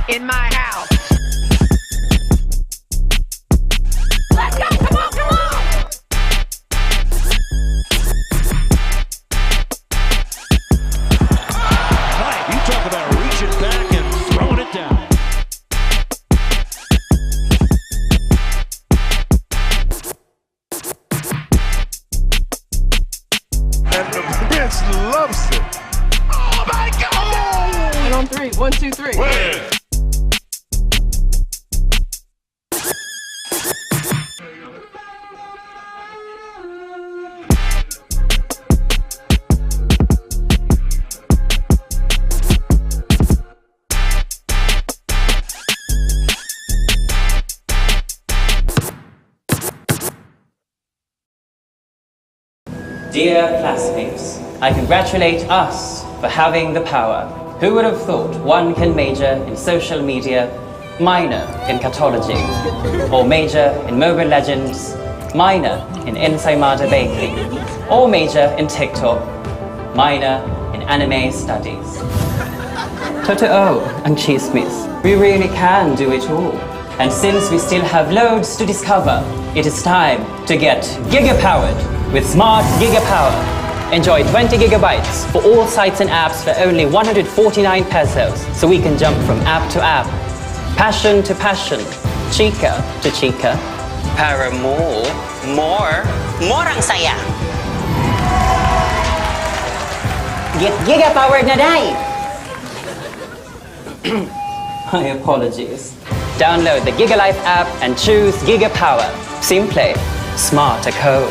in my house. Let's go! Come on, come on! Mike, you talk about reaching back and throwing it down. And the bench loves it. Oh my God! And on three. 1, 2, 3. Win. Dear classmates, I congratulate us for having the power. Who would have thought one can major in social media, minor in catology, or major in Mobile Legends, minor in ensaymada baking, or major in TikTok, minor in anime studies. Totoo and chismis, we really can do it all. And since we still have loads to discover, it is time to get giga-powered with Smart Gigapower. Enjoy 20 gigabytes for all sites and apps for only 149 pesos, so we can jump from app to app, passion to passion, chica to chica. Para more Ang saya. get giga-powered na day! My apologies. Download the GigaLife app and choose Gigapower. Simple, smart ako.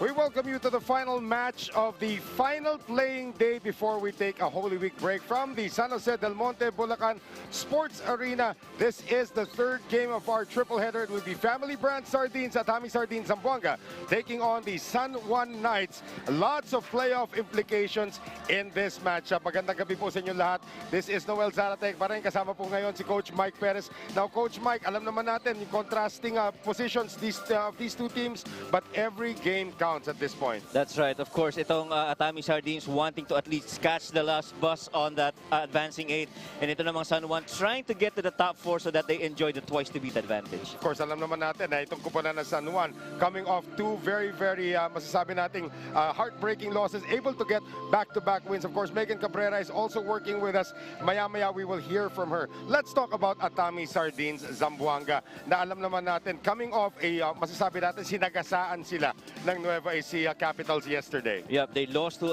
We welcome you to the final match of the final playing day before we take a Holy Week break from the San Jose del Monte, Bulacan Sports Arena. This is the third game of our triple header. It will be Family Brand Sardines, Atami Sardines, Zamboanga, taking on the San Juan Knights. Lots of playoff implications in this matchup. Magandang gabi po sa inyo lahat. This is Noel Zaratek. Maraming kasama po ngayon si Coach Mike Perez. Now, Coach Mike, alam naman natin yung contrasting positions of these two teams, but every game counts at this point. That's right. Of course, itong Atami Sardines wanting to at least catch the last bus on that advancing 8. And ito namang San Juan trying to get to the top 4 so that they enjoy the twice-to-beat advantage. Of course, alam naman natin na itong kupunan ng San Juan coming off two very masasabi nating heartbreaking losses, able to get back-to-back wins. Of course, Megan Cabrera is also working with us. Maya-maya we will hear from her. Let's talk about Atami Sardines, Zamboanga, na alam naman natin coming off a masasabi natin sinagasaan sila ng Nueva Ecija Capitals yesterday. Yep, they lost to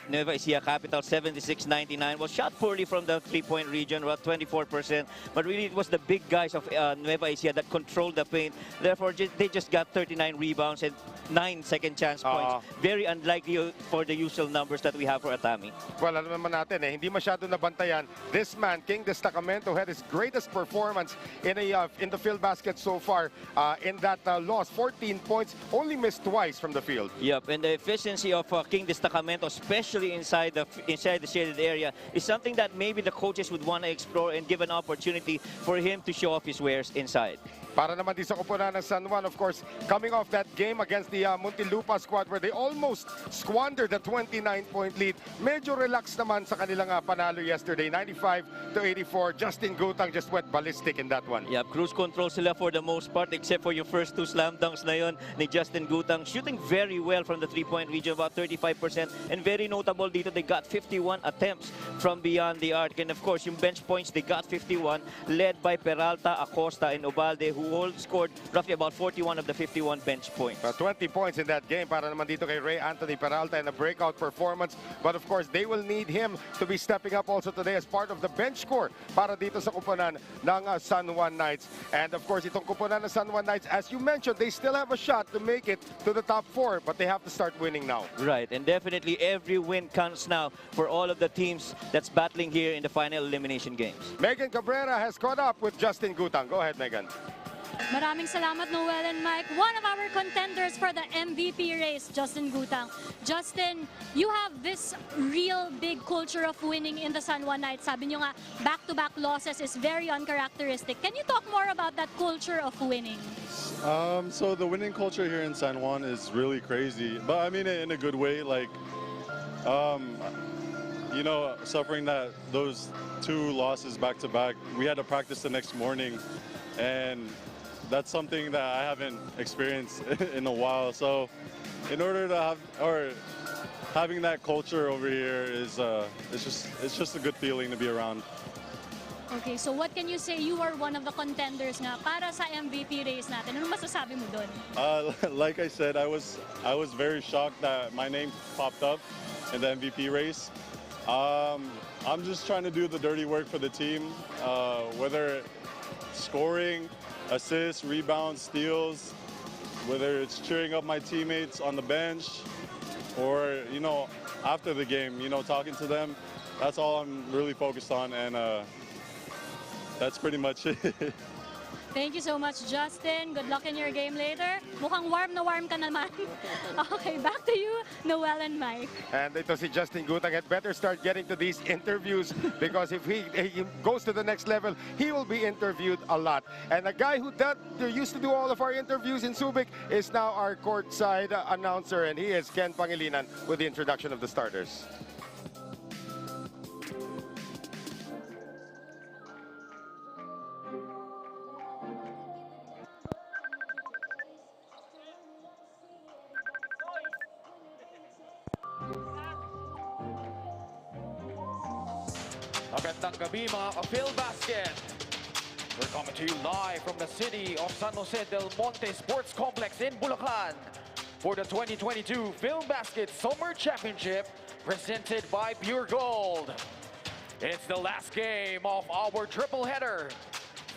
Nueva Ecija Capital 76-99. Was shot poorly from the three-point region, about 24%. But really, it was the big guys of Nueva Ecija that controlled the paint. Therefore, they just got 39 rebounds and 9 second chance points. Very unlikely for the usual numbers that we have for Atami. Well, alam naman natin hindi masyado nabantayan. This man, King Destacamento, had his greatest performance in the field basket so far in that loss. 14 points, only missed twice from the field. Yep, and the efficiency of King Destacamento, especially inside the shaded area, is something that maybe the coaches would want to explore and give an opportunity for him to show off his wares inside. Para naman di sa kupunan ng San Juan, of course, coming off that game against the Muntinlupa squad where they almost squandered the 29-point lead. Medyo relaxed naman sa kanilang panalo yesterday, 95-84. Justin Gutang just went ballistic in that one. Yeah, cruise control sila for the most part, except for yung first two slam dunks na yun ni Justin Gutang. Shooting very well from the three-point region, about 35%. And very notable dito, they got 51 attempts from beyond the arc. And of course, yung bench points, they got 51, led by Peralta, Acosta, and Obalde, who all scored roughly about 41 of the 51 bench points. 20 points in that game para naman dito kay Ray Anthony Peralta in a breakout performance. But of course, they will need him to be stepping up also today as part of the bench score para dito sa kupunan ng San Juan Knights. And of course, itong kupunan ng San Juan Knights, as you mentioned, they still have a shot to make it to the top 4, but they have to start winning now. Right, and definitely every win counts now for all of the teams that's battling here in the final elimination games. Megan Cabrera has caught up with Justin Gutang. Go ahead, Megan. Maraming salamat, Noel and Mike. One of our contenders for the MVP race, Justin Gutang. Justin, you have this real big culture of winning in the San Juan Knights. Sabi nyo nga, back-to-back losses is very uncharacteristic. Can you talk more about that culture of winning? So the winning culture here in San Juan is really crazy, but I mean it in a good way. Like, you know, suffering those two losses back-to-back, we had to practice the next morning, and that's something that I haven't experienced in a while. So in order to have, or having that culture over here is it's just a good feeling to be around. Okay, so what can you say? You are one of the contenders nga para sa MVP race natin. Ano masasabi mo doon? Like I said, I was very shocked that my name popped up in the MVP race. I'm just trying to do the dirty work for the team, whether scoring, assists, rebounds, steals, whether it's cheering up my teammates on the bench or, you know, after the game, you know, talking to them. That's all I'm really focused on, and that's pretty much it. Thank you so much, Justin. Good luck in your game later. Mukhang warm na warm ka naman. Okay, back to you, Noel and Mike. And ito si Justin Gutang had better start getting to these interviews because if he goes to the next level, he will be interviewed a lot. And a guy who used to do all of our interviews in Subic is now our courtside announcer, and he is Ken Pangilinan with the introduction of the starters. Magandang gabi mga ka-Field Basket. We're coming to you live from the city of San Jose del Monte Sports Complex in Bulacan for the 2022 Field Basket Summer Championship presented by Pure Gold. It's the last game of our triple header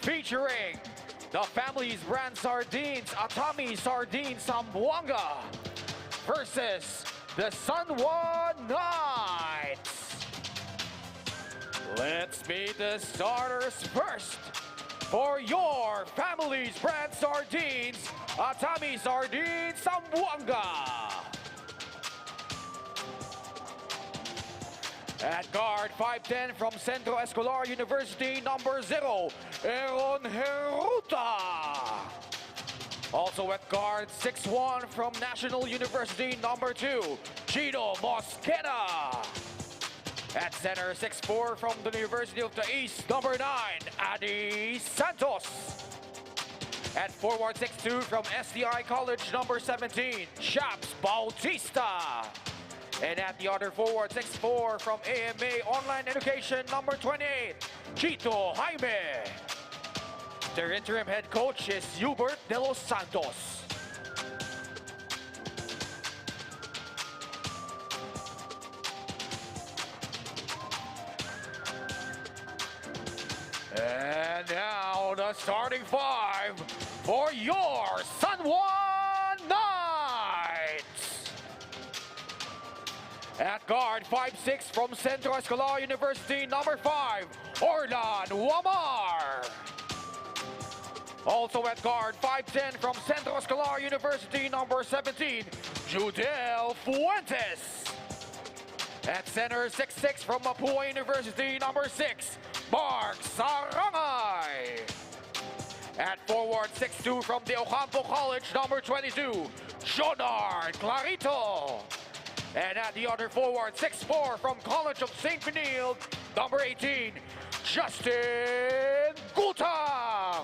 featuring the Family's Brand Sardines, Atami Sardines, Zamboanga, versus the San Juan Knights. Let's meet the starters first. For your family's brand sardines, Atami Sardines Zamboanga. At guard, 5'10" from Centro Escolar University, number 0, Aaron Heruta. Also at guard, 6'1" from National University, number 2, Gino Mosqueda. At center, 6'4" from the University of the East, number 9, Adi Santos. At forward, 6'2" from SDI College, number 17, Chaps Bautista. And at the other forward, 6'4" from AMA Online Education, number 28, Chito Jaime. Their interim head coach is Hubert De Los Santos. And now the starting 5 for your San Juan Knights. At guard, 5'6" from Centro Escolar University, number 5, Orlan Wamar. Also at guard, 5'10" from Centro Escolar University, number 17, Judel Fuentes. At center, 6'6" from Mapua University, number 6, Mark Sarangay. At forward, 6'2" from De Ocampo College, number 22, Jonard Clarito. And at the other forward, 6'4" from College of St. Benilde, number 18, Justin Gutang.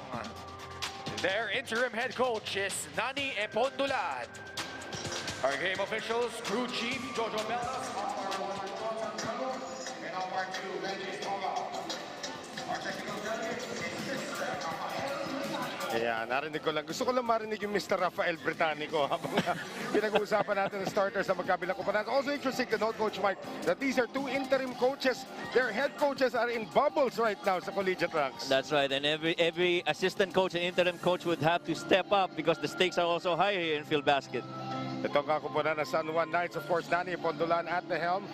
Their interim head coach is Nani Epondulan. Our game officials, crew chief Jojo Melas, and our 2 Benji Tonga. Our technical delegate Yeah, narinig ko lang. Gusto ko lang marinig yung Mr. Rafael Britannico habang pinag-uusapan natin ang starters sa magkabilang kumpanan. Also interesting to note, Coach Mike, that these are 2 interim coaches. Their head coaches are in bubbles right now sa collegiate ranks. That's right, and every assistant coach and interim coach would have to step up because the stakes are also higher here in field basket. Itong kakupunan ng San Juan Knights, of course, Nani Pondulan at the helm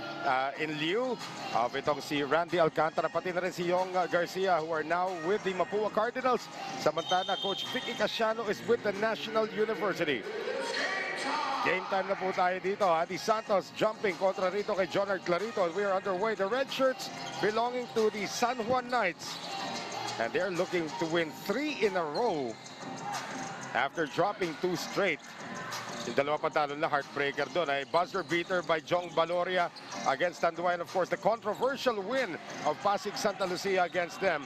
in lieu of itong si Randy Alcantara, pati na rin si Yong Garcia who are now with the Mapua Cardinals. Samantala, Coach Vicky Casiano is with the National University. Game time na po tayo dito. Adi Santos jumping kontra rito kay Jonard Clarito. We are underway. The red shirts belonging to the San Juan Knights. And they're looking to win 3 in a row after dropping 2 straight. Yung dalawa patalo na heartbreaker doon ay buzzer beater by Jong Baloria against Tanduay, and of course the controversial win of Pasig Santa Lucia against them.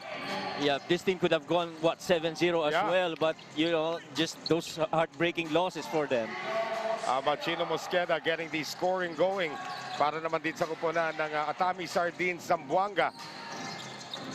Yeah, this team could have gone, what, 7-0 as Yeah. well, but, you know, just those heartbreaking losses for them. About Chino Mosqueda getting the scoring going para naman din sa kupunan ng Atami Sardines Zamboanga.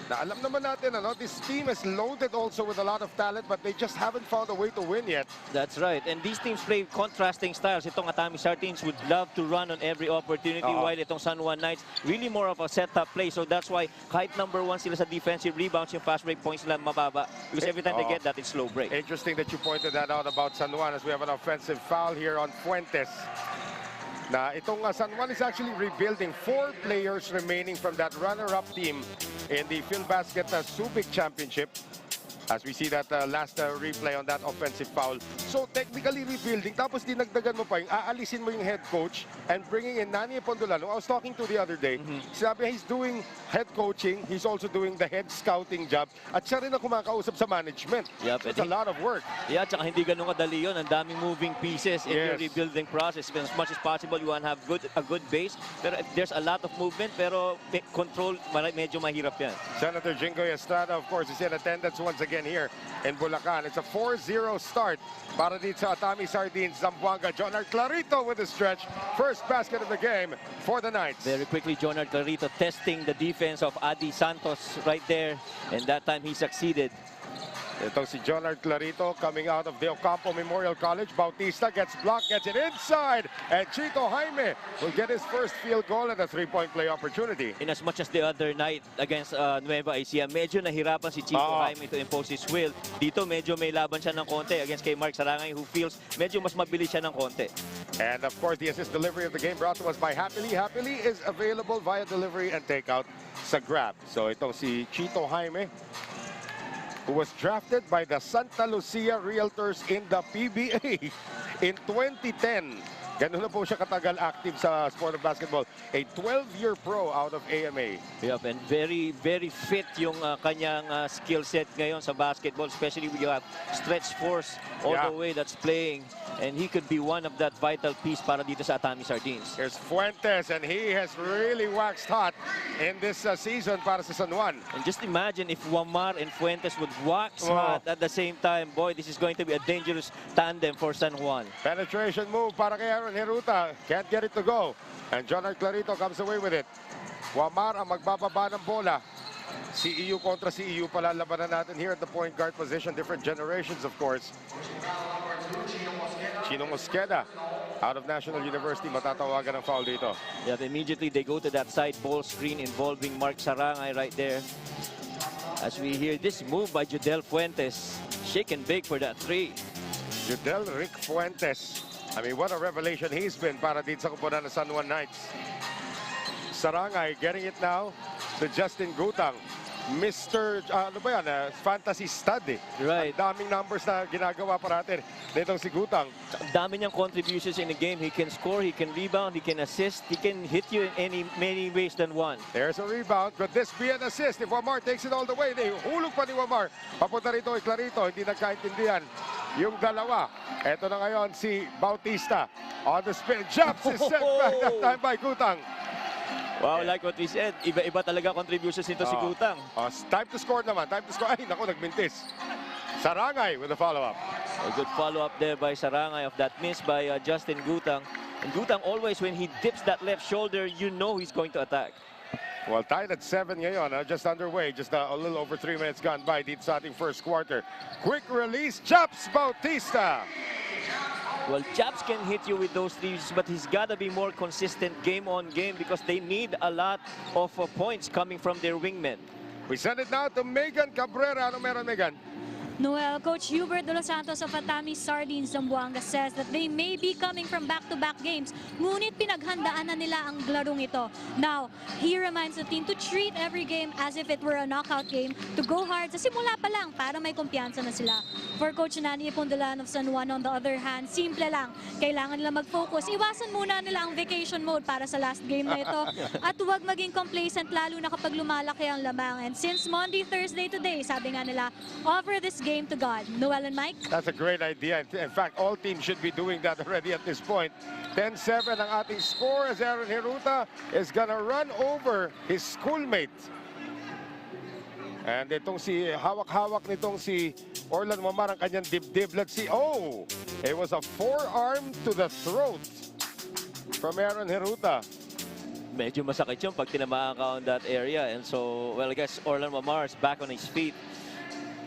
Na alam naman natin, ano, this team is loaded also with a lot of talent, but they just haven't found a way to win yet. That's right. And these teams play contrasting styles. Itong Atami Sardines would love to run on every opportunity, while itong San Juan Knights, really more of a setup play. So that's why kahit number 1 sila sa defensive rebounds, yung fast break points nila mababa. Because every time they get that, it's slow break. Interesting that you pointed that out about San Juan, as we have an offensive foul here on Fuentes. Na itong San Juan is actually rebuilding 4 players remaining from that runner-up team in the Field Basket Subic Championship. As we see that last replay on that offensive foul. So technically rebuilding, tapos dinagdagan mo pa yung aalisin mo yung head coach and bringing in Nani Pondolano. I was talking to the other day, sabi he's doing head coaching, he's also doing the head scouting job, at siya rin na kumakausap sa management. Yep, So it's a lot of work. Yeah, tsaka hindi ganun kadali yun. Ang daming moving pieces in your Yes. rebuilding process. As much as possible, you want to have a good base. Pero there's a lot of movement, pero control, medyo mahirap yan. Senator Jingoy Estrada, of course, is in attendance once again here in Bulacan. It's a 4-0 start para dito sa Atami Sardines Zamboanga. Jonard Clarito with the stretch. First basket of the game for the Knights. Very quickly, Jonard Clarito testing the defense of Adi Santos right there. And that time he succeeded. Itong si Jonard Clarito coming out of De Ocampo Memorial College. Bautista gets blocked, gets it inside, and Chito Jaime will get his first field goal and a three-point play opportunity. In as much as the other night against Nueva Ecija, medyo nahirapan si Chito Jaime to impose his will. Dito medyo may laban siya ng konti against kay Mark Sarangay, who feels medyo mas mabilis siya ng konti. And of course, the assist delivery of the game brought to us by Happily. Happily is available via delivery and takeout sa Grab. So itong si Chito Jaime, who was drafted by the Santa Lucia Realtors in the PBA in 2010. Ganun na po siya katagal active sa sport of basketball. A 12-year pro out of AMA. Yep, and very, very fit yung kanyang skill set ngayon sa basketball, especially when you have stretch force all the way that's playing. And he could be one of that vital piece para dito sa Atami Sardines. Here's Fuentes, and he has really waxed hot in this season para sa San Juan. And just imagine if Wamar and Fuentes would wax hot at the same time. Boy, this is going to be a dangerous tandem for San Juan. Penetration move para kay Aaron Heruta. Can't get it to go. And Jonard Clarito comes away with it. Wamar ang magbababa ng bola. CEU kontra CEU palalabanan natin here at the point guard position. Different generations, of course. Chino Mosqueda, out of National University, matatawagan ng foul dito. Yeah, immediately they go to that side ball screen involving Mark Sarangay right there. As we hear this move by Judel Fuentes, shaken big for that three. Judel Rick Fuentes. I mean, what a revelation he's been para dito sa kupunan ng San Juan Knights. Sarangay getting it now to Justin Gutang. Mr. Ano ba yan? Fantasy stud eh. Right. Ang daming numbers na ginagawa parating nitong si Gutang. Ang dami niyang contributions in the game. He can score, he can rebound, he can assist, he can hit you in many ways than one. There's a rebound. Could this be an assist? If Wamar takes it all the way, hulog pa ni Wamar. Papunta rito kay Clarito. Hindi nagkaintindihan yung dalawa. Eto na ngayon si Bautista. On the spin. Jumps is set back that time by Gutang. Wow, like what we said, iba-iba talaga contributions nito si Gutang. Time to score naman. Time to score. Ay, naku, nagmintis. Sarangay with a follow-up. A good follow-up there by Sarangay of that miss by Justin Gutang. And Gutang always, when he dips that left shoulder, you know he's going to attack. Well, tied at 7 ngayon, just underway. Just a little over 3 minutes gone by dito sa ating first quarter. Quick release, Chaps Bautista. Well, Chaps can hit you with those threes, but he's got to be more consistent game on game because they need a lot of points coming from their wingmen. We send it now to Megan Cabrera. Ano meron, Megan? Noel, Coach Hubert de los Santos of Atami Sardines, Zamboanga says that they may be coming from back-to-back games, ngunit pinaghandaan na nila ang larong ito. Now, he reminds the team to treat every game as if it were a knockout game, to go hard sa simula pa lang para may kumpiyansa na sila. For Coach Nani Ipondolan of San Juan, on the other hand, simple lang. Kailangan nila mag-focus. Iwasan muna nila ang vacation mode para sa last game na ito at huwag maging complacent lalo na kapag lumalaki ang lamang. And since Monday, Thursday today, sabi nga nila, offer this game to God. Noel and Mike? That's a great idea. In fact, all teams should be doing that already at this point. 10-7 ang ating score as Aaron Heruta is gonna run over his schoolmate. And itong si hawak-hawak nitong si Orlan Wamar ang kanyang dibdib. Let's see. Oh! It was a forearm to the throat from Aaron Heruta. Medyo masakit yun pag tinamaan ka on that area. And so, well, I guess Orlan Wamar is back on his feet.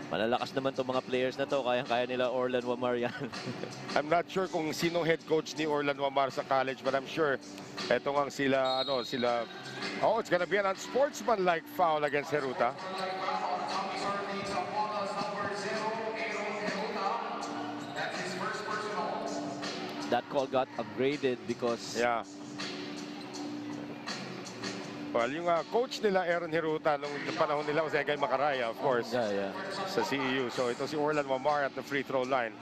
Malalakas naman itong mga players na to. Kaya nila Orlan Wamar yan. I'm not sure kung sinong head coach ni Orlan Wamar sa college, but I'm sure eto nga sila, oh, it's gonna be an unsportsmanlike foul against Heruta. That call got upgraded because Yeah. Well, yung coach nila, Aaron Heruta, nung panahon nila, was Egay Macaraya, of course, sa CEU. So ito si Orlan Wamar at the free throw line.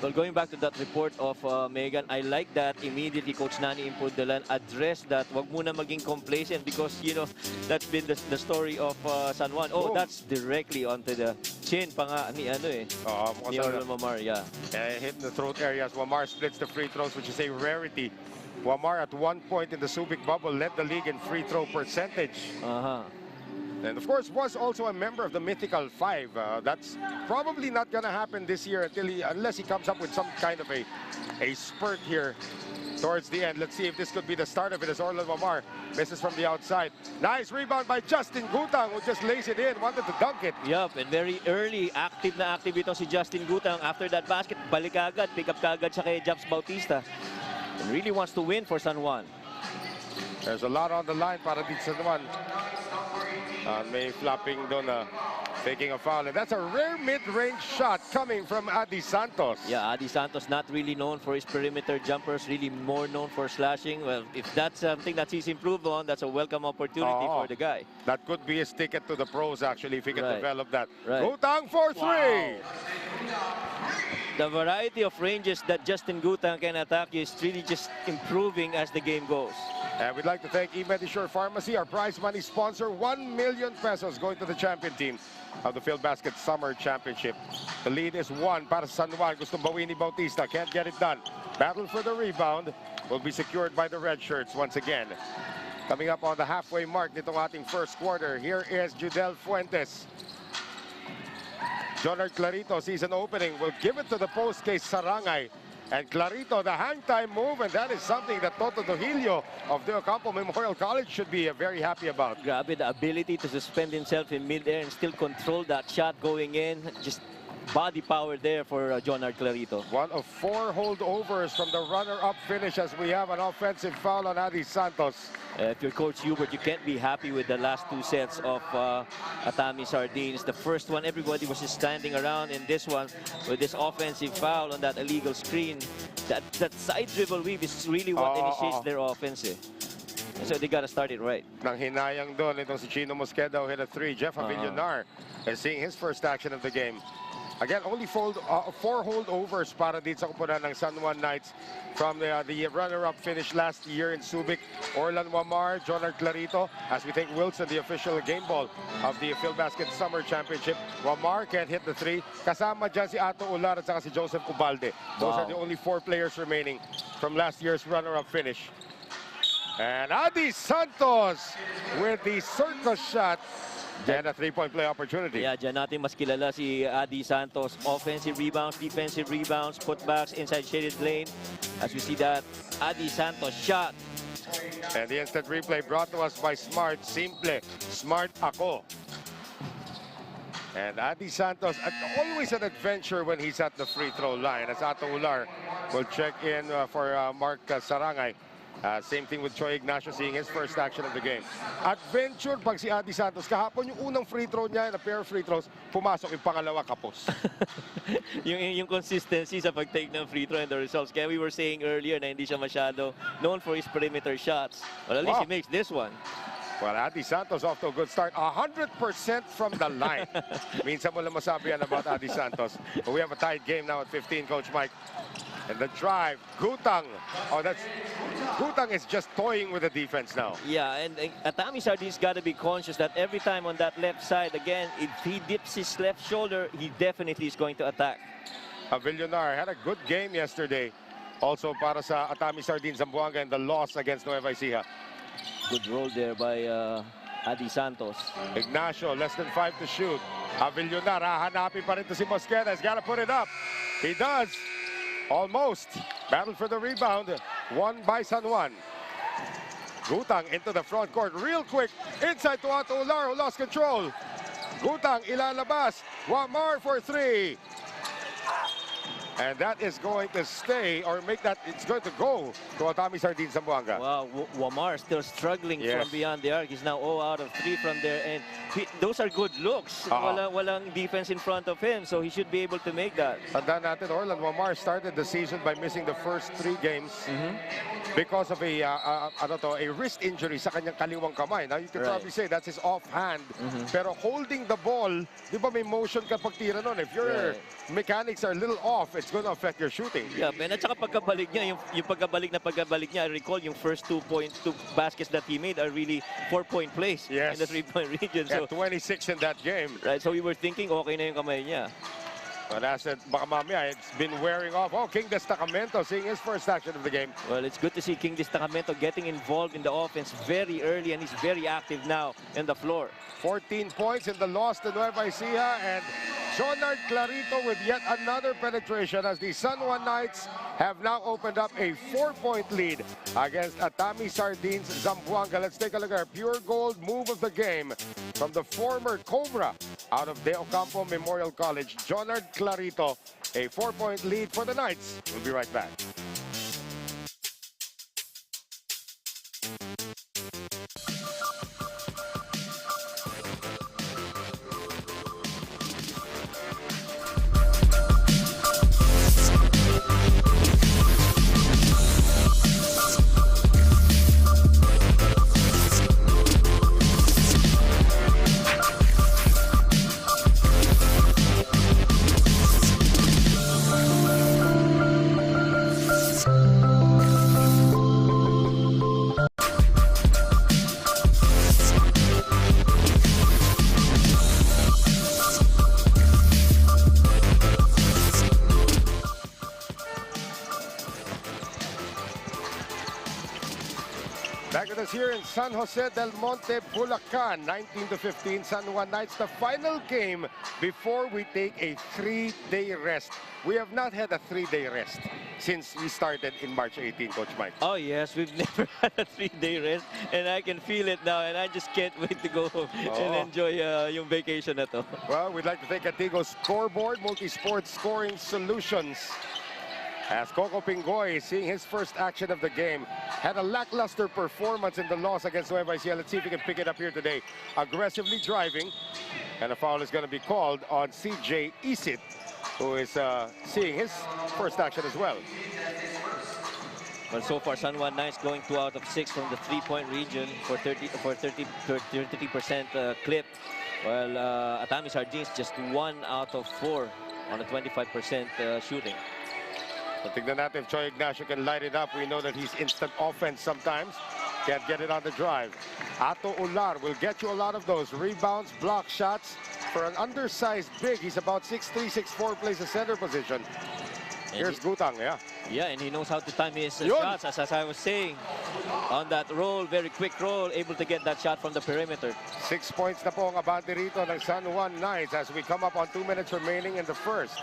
Well, going back to that report of Megan, I like that immediately Coach Nani Ipondolan addressed that wag muna maging complacent because, you know, that's been the story of San Juan. Oh, that's directly onto the chin pa nga ni ni Orlan Wamar, yeah. Hit in the throat areas. Wamar splits the free throws, which is a rarity. Wamar at one point in the Subic bubble led the league in free throw percentage. And of course was also a member of the Mythical Five. That's probably not gonna happen this year unless he comes up with some kind of a spurt here towards the end. Let's see if this could be the start of it as Orlan Wamar misses from the outside. Nice rebound by Justin Gutang, who just lays it in, wanted to dunk it. Yup, and very early, active na active ito si Justin Gutang. After that basket, balik agad, pick up kagad siya kay Jabs Bautista. And really wants to win for San Juan. There's a lot on the line para dito sa San Juan. May flopping doon taking a foul. And that's a rare mid-range shot coming from Adi Santos. Yeah, Adi Santos not really known for his perimeter jumpers, really more known for slashing. Well, if that's something that he's improved on, that's a welcome opportunity for the guy. That could be his ticket to the pros, actually, if he can develop that. Right. Gutang for three. The variety of ranges that Justin Gutang can attack is really just improving as the game goes. And we'd like to thank eMedisure Pharmacy, our prize money sponsor. 1 million pesos going to the champion team of the Field Basket Summer Championship. The lead is 1 para San Juan. Gustong bawiin ni Bautista. Can't get it done. Battle for the rebound will be secured by the red shirts once again. Coming up on the halfway mark nitong ating first quarter, here is Judel Fuentes. Jonard Clarito sees an opening, will give it to the post case Sarangay. And Clarito, the hang time move, and that is something that Toto Dohilio of De Ocampo Memorial College should be very happy about. Grabe, the ability to suspend himself in midair and still control that shot going in. Just body power there for Jonard Clarito. One of 4 holdovers from the runner-up finish as we have an offensive foul on Adi Santos. If you're Coach Hubert, you can't be happy with the last 2 sets of Atami Sardines. The first one, everybody was just standing around. In this one, with this offensive foul on that illegal screen, that side dribble weave is really what initiates their offense. So they got to start it right. Nang hinayang doon, itong si Chino Mosqueda hit a 3. Jeff Avillonar is seeing his first action of the game. Again, only 4 holdovers para dito sa kupunan ng San Juan Knights from the runner-up finish last year in Subic. Orlan Wamar, Jonard Clarito, as we take Wilson, the official game ball of the Field Basket Summer Championship. Wamar can't hit the 3. Kasama dyan si Ato Ular at saka si Joseph Ubalde. Those are the only 4 players remaining from last year's runner-up finish. And Adi Santos with the circus shot. And a 3-point play opportunity. Yeah, dyan natin mas kilala si Adi Santos. Offensive rebounds, defensive rebounds, putbacks inside shaded lane. As we see that Adi Santos shot. And the instant replay brought to us by Smart. Simple. Smart ako. And Adi Santos, always an adventure when he's at the free throw line. As Ato Ular will check in for Mark Sarangay. Same thing with Choi Ignacio seeing his first action of the game. Adventure pag si Adi Santos. Kahapon yung unang free throw niya, a pair of free throws, pumasok yung pangalawa kapos. yung consistency sa pag-take ng free throw and the results. Kaya we were saying earlier na hindi siya masyado known for his perimeter shots. Well, at least he makes this one. Well, Adi Santos off to a good start. 100% from the line. Minsan mo lang masabi yan about Adi Santos. But we have a tied game now at 15, Coach Mike. And the drive, Gutang. Gutang is just toying with the defense now. Yeah, and Atami Sardines got to be conscious that every time on that left side, again, if he dips his left shoulder, he definitely is going to attack. Avillonar had a good game yesterday. Also para sa Atami Sardines Zamboanga in the loss against Nueva Ecija. Good roll there by Adi Santos. Ignacio, less than 5 to shoot. Avillonar, hahanapin pa rin to si Mosqueda. He's got to put it up. He does. Almost. Battle for the rebound. Won by San Juan. Gutang into the front court. Real quick. Inside to Ato Ular, who lost control. Gutang ilalabas. Wamar for 3. And that is going to stay, or make that, it's going to go to Atami Sardines Zamboanga. Wow, Wamar still struggling from beyond the arc. He's now 0 out of 3 from there. And those are good looks. Walang defense in front of him, so he should be able to make that. Tandaan natin, Orlan Wamar started the season by missing the first 3 games because of a wrist injury sa kanyang kaliwang kamay. Now, you can probably say that's his offhand. Pero holding the ball, di ba may motion kapag tira nun? If your mechanics are a little off, it's going to affect your shooting. Yeah, and at saka pagkabalik niya, yung pagkabalik niya, I recall yung first 2 baskets that he made are really 4-point plays in the 3-point region. So 26 in that game. Right, so we were thinking okay na yung kamay niya. But as it, baka mamaya, it's been wearing off. Oh, King Destacamento seeing his first action of the game. Well, it's good to see King Destacamento getting involved in the offense very early, and he's very active now in the floor. 14 points in the loss to Nueva Ecija, and Jonard Clarito with yet another penetration as the San Juan Knights have now opened up a 4-point lead against Atami Sardines Zamboanga. Let's take a look at our pure gold move of the game from the former Cobra out of De Ocampo Memorial College, Jonard Clarito. A 4-point lead for the Knights. We'll be right back. Back with us here in San Jose del Monte, Bulacan, 19-15, San Juan Knights. The final game before we take a 3-day rest. We have not had a 3-day rest since we started in March 18, Coach Mike. Oh yes, we've never had a 3-day rest, and I can feel it now, and I just can't wait to go home and enjoy yung vacation na to. Well, we'd like to thank Atigo Scoreboard, multi-sport scoring solutions. As Coco Pingoy, seeing his first action of the game, had a lackluster performance in the loss against Nueva Ecija. Let's see if he can pick it up here today. Aggressively driving, and a foul is going to be called on CJ Isit, who is seeing his first action as well. Well, so far, San Juan Knights going 2 out of 6 from the 3-point region for 33% clip. While Atami Sardines just 1 out of 4 on a 25% shooting. So tignan natin if Choi Ignacio can light it up. We know that he's instant offense sometimes. Can't get it on the drive. Ato Ular will get you a lot of those rebounds, block shots. For an undersized big, he's about 6'3", 6'4", plays the center position. Here's Gutang, yeah. Yeah, and he knows how to time his shots, as I was saying. On that roll, very quick roll, able to get that shot from the perimeter. 6 points na po ang abante rito ng San Juan Knights as we come up on 2 minutes remaining in the first.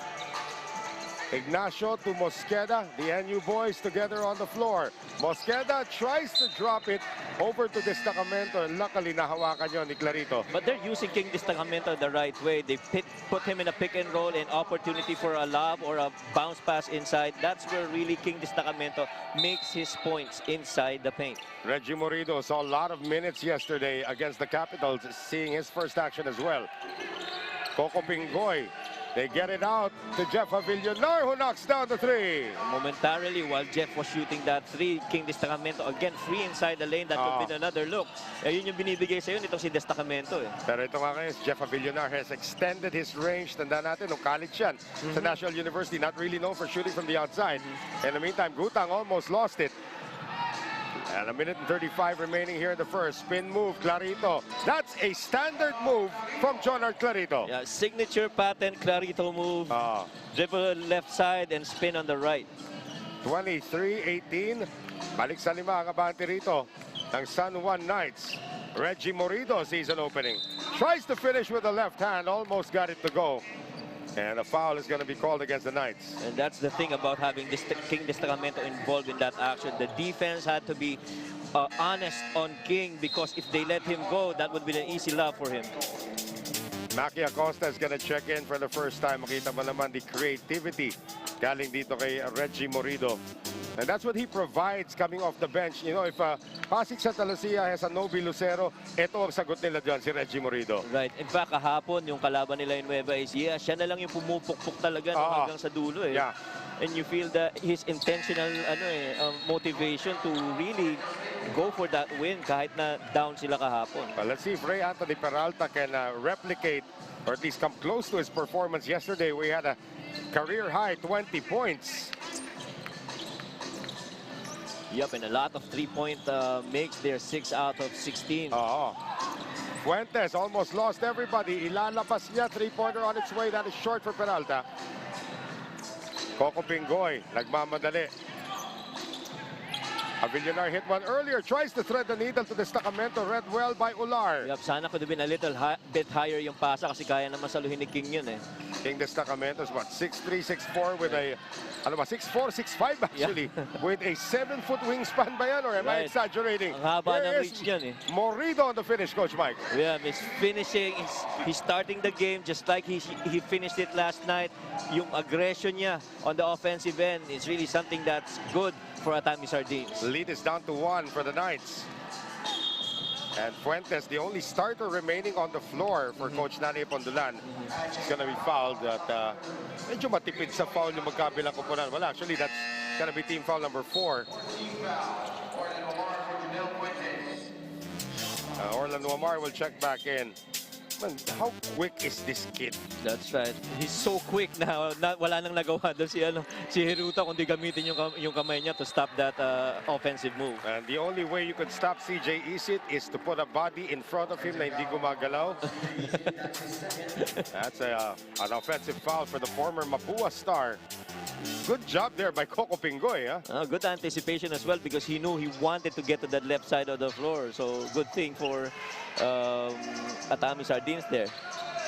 Ignacio to Mosqueda, the NU boys together on the floor. Mosqueda tries to drop it over to Destacamento, and luckily nahawakan yun ni Clarito. But they're using King Destacamento the right way. They put him in a pick and roll and opportunity for a lob or a bounce pass inside. That's where really King Destacamento makes his points inside the paint. Reggie Morido saw a lot of minutes yesterday against the Capitals, seeing his first action as well. Coco Pingoy, they get it out to Jeff Avillonar, who knocks down the 3. Momentarily, while Jeff was shooting that 3, King Destacamento again free inside the lane. That would have been another look. Yun yung binibigay sa'yo nitong si Destacamento. Pero ito nga ngayon, Jeff Avillonar has extended his range. Tandaan natin, nung college yan sa National University, not really known for shooting from the outside. In the meantime, Gutang almost lost it. And a minute and 35 remaining here in the first. Spin move, Clarito. That's a standard move from Jonard Clarito. Yeah, signature pattern Clarito move. Dribble left side and spin on the right. 23-18. Balik sa 5 ang abante rito ng San Juan Knights. Reggie Morido sees an opening. Tries to finish with the left hand. Almost got it to go. And a foul is going to be called against the Knights. And that's the thing about having King Destacamento involved in that action. The defense had to be honest on King, because if they let him go, that would be an easy love for him. Maki Acosta is going to check in for the first time. Makita mo naman the creativity galing dito kay Reggie Morido. And that's what he provides coming off the bench. You know, if Pasig Santa Lucia has a Novi Lucero, ito ang sagot nila dyan, si Reggie Morido. Right. In fact, kahapon, yung kalaban nila in Nueva Ecija, siya na lang yung pumupukpuk talaga hanggang sa dulo. Yeah. And you feel that his intentional motivation to really go for that win kahit na down sila kahapon. Well, let's see if Ray Anthony Peralta can replicate or at least come close to his performance yesterday. We had a career high 20 points. Yep, and a lot of 3-point makes there, 6 out of 16. Fuentes almost lost everybody. Ilalabas niya, 3-pointer on its way. That is short for Peralta. Coco Pingoy, nagmamadali. Avillar hit one earlier, tries to thread the needle to the Destacamento, read well by Ular. Yup, sana could have been a little bit higher yung pasa kasi kaya naman saluhin ni King yun eh. King Destacamento is what, 6'3", 6'4" with a, 6'4", 6'5" actually, with a 7-foot wingspan ba yan, or am I Right. exaggerating? Ang haba Here ng is reach niyan eh. Morido on the finish, Coach Mike. Yeah, he's finishing, he's starting the game just like he finished it last night. Yung aggression niya on the offensive end is really something that's good for Atami Sardines. Lead is down to 1 for the Knights. And Fuentes, the only starter remaining on the floor for Coach Nani Pondulan, is going to be fouled at medyo matipid sa foul yung magkabilang koponan. Well, actually, that's going to be team foul number 4. Orlando Omar will check back in. Man, how quick is this kid? That's right. He's so quick now. Wala nang nagawa doon si Hiruta kundi gamitin yung kamay niya to stop that offensive move. And the only way you could stop CJ Isit is to put a body in front of him na hindi gumagalaw. That's an offensive foul for the former Mapua star. Good job there by Coco Pingoy. Huh? Good anticipation as well because he knew he wanted to get to that left side of the floor. So good thing for Atami Sardines there.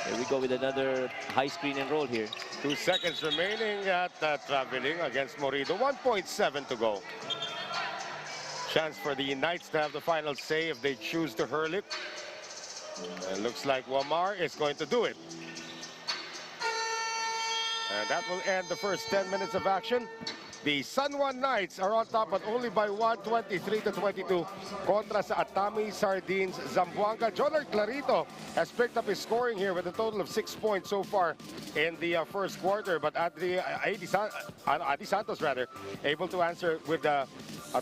Here we go with another high screen and roll here. 2 seconds remaining at traveling against Morido. 1.7 to go. Chance for the Knights to have the final say if they choose to hurl it. It looks like Wamar is going to do it. And that will end the first 10 minutes of action. The San Juan Knights are on top, but only by 1, 23-22 kontra sa Atami Sardines Zamboanga. Jonard Clarito has picked up his scoring here with a total of 6 points so far in the first quarter. But Adi Santos, able to answer with a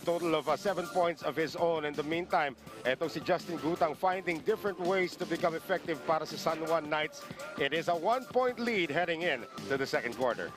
total of 7 points of his own. In the meantime, etong si Justin Gutang finding different ways to become effective para sa San Juan Knights. It is a 1-point lead heading in to the second quarter.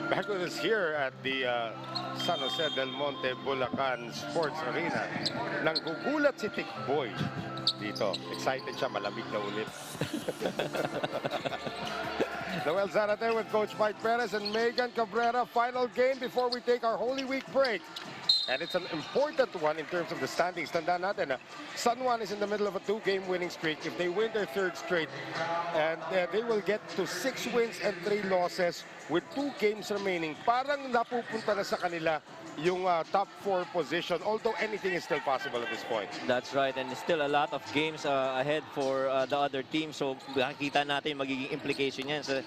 Back with us here at the San Jose del Monte, Bulacan Sports Arena. Nanggugulat si Tikboy dito. Excited siya, malamig na ulit. Noel Zarate with Coach Mike Perez and Megan Cabrera. Final game before we take our Holy Week break. And it's an important one in terms of the standings. Tandaan natin, San Juan is in the middle of a 2-game winning streak. If they win their 3rd straight, and they will get to 6 wins and 3 losses with 2 games remaining. Parang napupunta na sa kanila yung top 4 position, although anything is still possible at this point. That's right, and still a lot of games ahead for the other team. So makikita natin magiging implication yan sa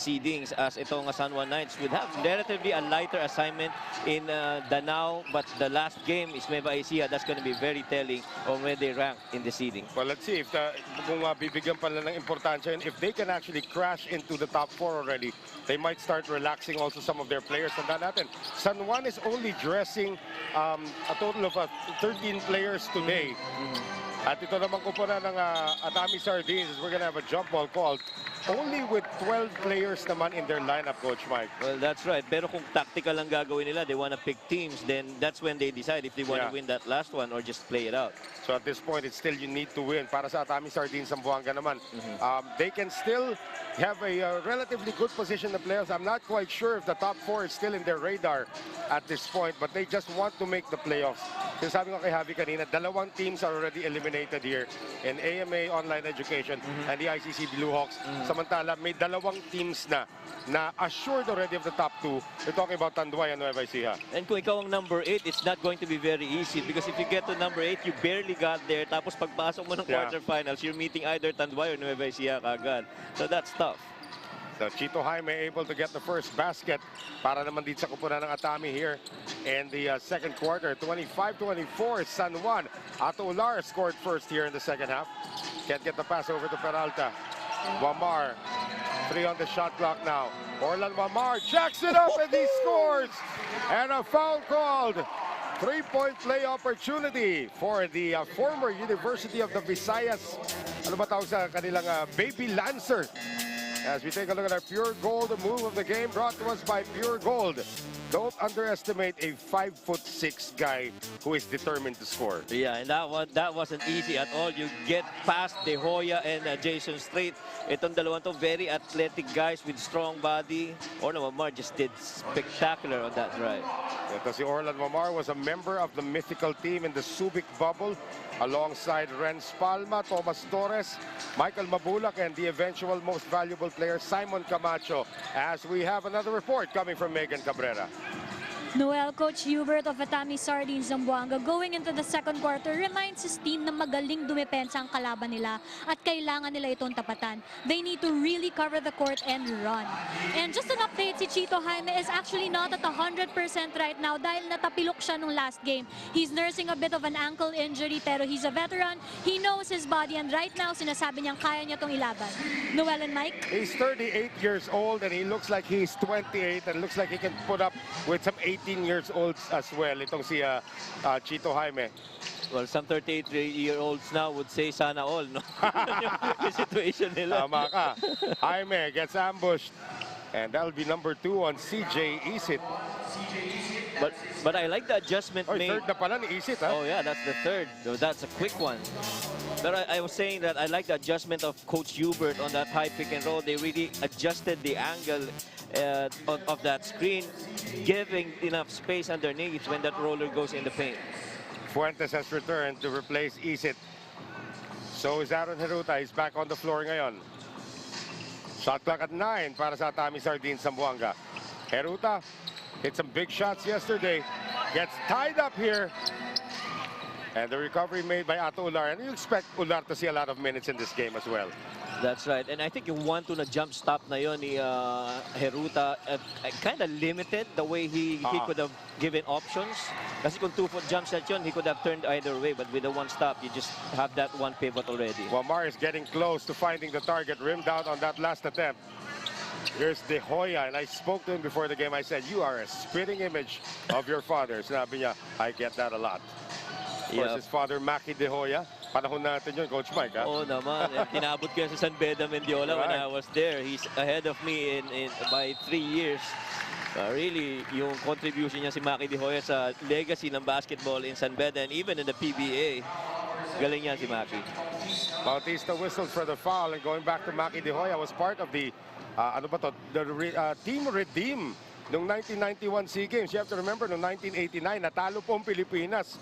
seedings as itong San Juan Knights would have relatively a lighter assignment in Danao, but the last game is Nueva Ecija. That's going to be very telling on where they rank in the seeding. Well, let's see if kung bibigyan pala ng importansya, and if they can actually crash into the top 4 already, they might start relaxing also some of their players. Tandaan natin, San Juan is only dressing a total of 13 players today. At ito naman ko po na ng Atami Sardines, we're gonna have a jump ball called only with 12 players naman in their lineup, Coach Mike. Well, that's right. Pero kung tactical ang gagawin nila, they want to pick teams, then that's when they decide if they want to win that last one or just play it out. So at this point, it's still you need to win. Para sa Atami Sardines Zamboanga naman, they can still have a relatively good position in the playoffs. I'm not quite sure if the top 4 is still in their radar at this point, but they just want to make the playoffs. Kasi sabi ko kay Javi kanina, dalawang teams are already eliminated here in AMA Online Education and the ICC Blue Hawks. Samantala, may dalawang teams na assured already of the top 2. We're talking about Tanduay and Nueva Ecija. And kung ikaw ang number 8, it's not going to be very easy because if you get to number 8, you barely got there. Tapos pagpasok mo ng quarterfinals, you're meeting either Tanduay or Nueva Ecija kagad. So that's tough. So Chito Jaime able to get the first basket para naman dito sa kupunan ng Atami here in the second quarter. 25-24 San Juan. Ato Ular scored first here in the second half. Can't get the pass over to Peralta. Wamar, 3 on the shot clock now. Orlan Wamar jacks it up and he scores! And a foul called. 3-point play opportunity for the former University of the Visayas. Ano ba tawag sa kanilang Baby Lancer? As we take a look at our Pure Gold move of the game brought to us by Pure Gold. Don't underestimate a 5'6" guy who is determined to score. Yeah, and that wasn't easy at all. You get past De Hoya and Jason Strait. Itong dalawang to, very athletic guys with strong body. Orlan Wamar just did spectacular on that drive. Ito si Orlan Wamar was a member of the mythical team in the Subic bubble alongside Renz Palma, Tomas Torres, Michael Mabulak, and the eventual most valuable player, Simon Camacho. As we have another report coming from Megan Cabrera. Noel, Coach Hubert of Atami Sardines Zamboanga going into the second quarter reminds his team na magaling dumepensa ang kalaban nila at kailangan nila itong tapatan. They need to really cover the court and run. And just an update, si Chito Jaime is actually not at 100% right now dahil natapilok siya nung last game. He's nursing a bit of an ankle injury pero he's a veteran. He knows his body and right now sinasabi niyang kaya niya itong ilaban. Noel and Mike? He's 38 years old and he looks like he's 28 and looks like he can put up with some 18 years old as well. Itong si Chito Jaime. Well, some 38-year-olds now would say sana all, no? Yung situation nila. Tama ka. Jaime gets ambushed. And that'll be number 2 on CJ Isit. But I like the adjustment made. Third na pala ni Isit, ha? Oh yeah, that's the third. So that's a quick one. But I was saying that I like the adjustment of Coach Hubert on that high pick and roll. They really adjusted the angle of that screen, giving enough space underneath when that roller goes in the paint. Fuentes has returned to replace Isit. So is Aaron Heruta. He's back on the floor ngayon. Shot clock at 9 para sa Atami Sardines Zamboanga. Heruta hit some big shots yesterday. Gets tied up here. And the recovery made by Ato Ular. And you expect Ular to see a lot of minutes in this game as well. That's right. And I think yung 1-2 na jump stop na yun ni Heruta, kind of limited the way he could have given options. Kasi kung 2-foot jump shot yun, he could have turned either way. But with the one stop, you just have that one pivot already. Wamar is getting close to finding the target. Rimmed out on that last attempt. Here's De Hoya, and I spoke to him before the game. I said, you are a spitting image of your father. Sinabi niya, I get that a lot. Of course, his father, Maki De Hoya. Panahon natin yun, Coach Mike, ha? Oo naman. Tinabot ko sa San Beda Mendiola when I was there. He's ahead of me by 3 years. Really, yung contribution niya si Maki De Hoya sa legacy ng basketball in San Beda and even in the PBA. Galing yan si Maki. Bautista whistled for the foul, and going back to Maki De Hoya, was part of the Team Redeem noong 1991 SEA Games. You have to remember, noong 1989, natalo po ang Pilipinas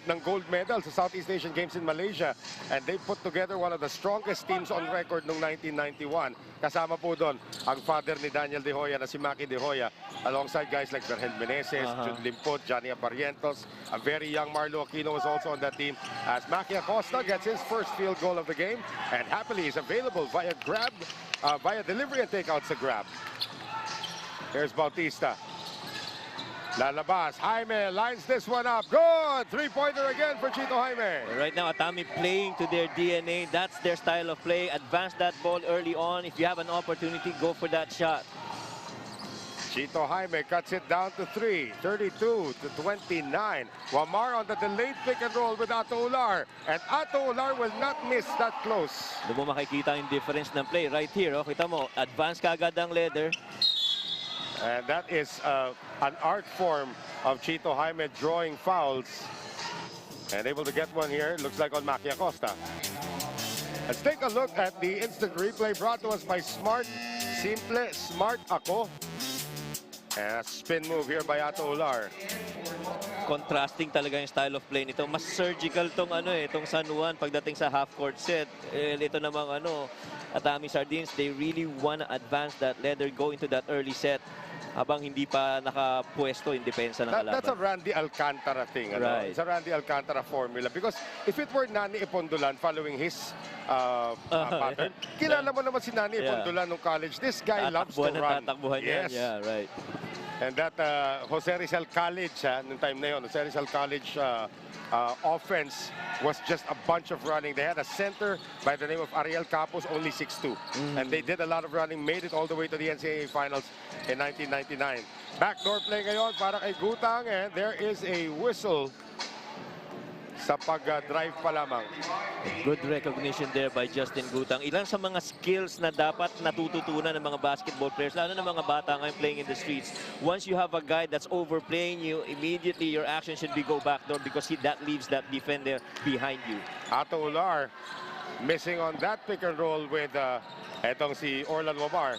ng gold medal sa Southeast Asian Games in Malaysia. And they put together one of the strongest teams on record noong 1991. Kasama po doon ang father ni Daniel De Hoya na si Maki De Hoya, alongside guys like Berhel Meneses, Jude Limpot, Johnny Aparientos. A very young Marlo Aquino was also on that team, as Maki Acosta gets his first field goal of the game and happily is available via delivery and takeouts sa grab. Here's Bautista. Lalabas. Jaime lines this one up. Good! Three-pointer again for Chito Jaime. Right now, Atami playing to their DNA. That's their style of play. Advance that ball early on. If you have an opportunity, go for that shot. Chito Jaime cuts it down to 3, 32-29. Wamar on the delayed pick and roll with Ato Ular. And Ato Ular will not miss that close. Doon mo makikita yung difference ng play right here. Oh, kita mo, advance kagad ang leather. And that is an art form of Chito Jaime drawing fouls. And able to get one here, looks like on Maki Acosta. Let's take a look at the instant replay brought to us by Smart. Simple, Smart Ako. And a spin move here by Ato Ular. Contrasting talaga yung style of play nito. Mas surgical tong itong San Juan pagdating sa half-court set. Ito namang Atami Sardines, they really want to advance that leather, go into that early set habang hindi pa nakapwesto yung depensa ng kalaban. That's a Randy Alcantara thing. Right. It's a Randy Alcantara formula. Because if it were Nani Ipondolan following his pattern, kilala mo naman si Nani Ipondolan nung college. This guy loves to run. Tatakbuhan yan. Yes. Yeah, right. And that Jose Rizal College, nung time na yun, Jose Rizal College offense was just a bunch of running. They had a center by the name of Ariel Capos, only 6'2". And they did a lot of running, made it all the way to the NCAA Finals in 1999. Backdoor play ngayon para kay Gutang, and there is a whistle sa pag-drive pa lamang. Good recognition there by Justin Gutang. Ilan sa mga skills na dapat natututunan ng mga basketball players, lalo ng mga bata ngayon playing in the streets. Once you have a guy that's overplaying you, immediately your action should be go backdoor because that leaves that defender behind you. Ato Ular missing on that pick and roll with etong si Orlan Wamar.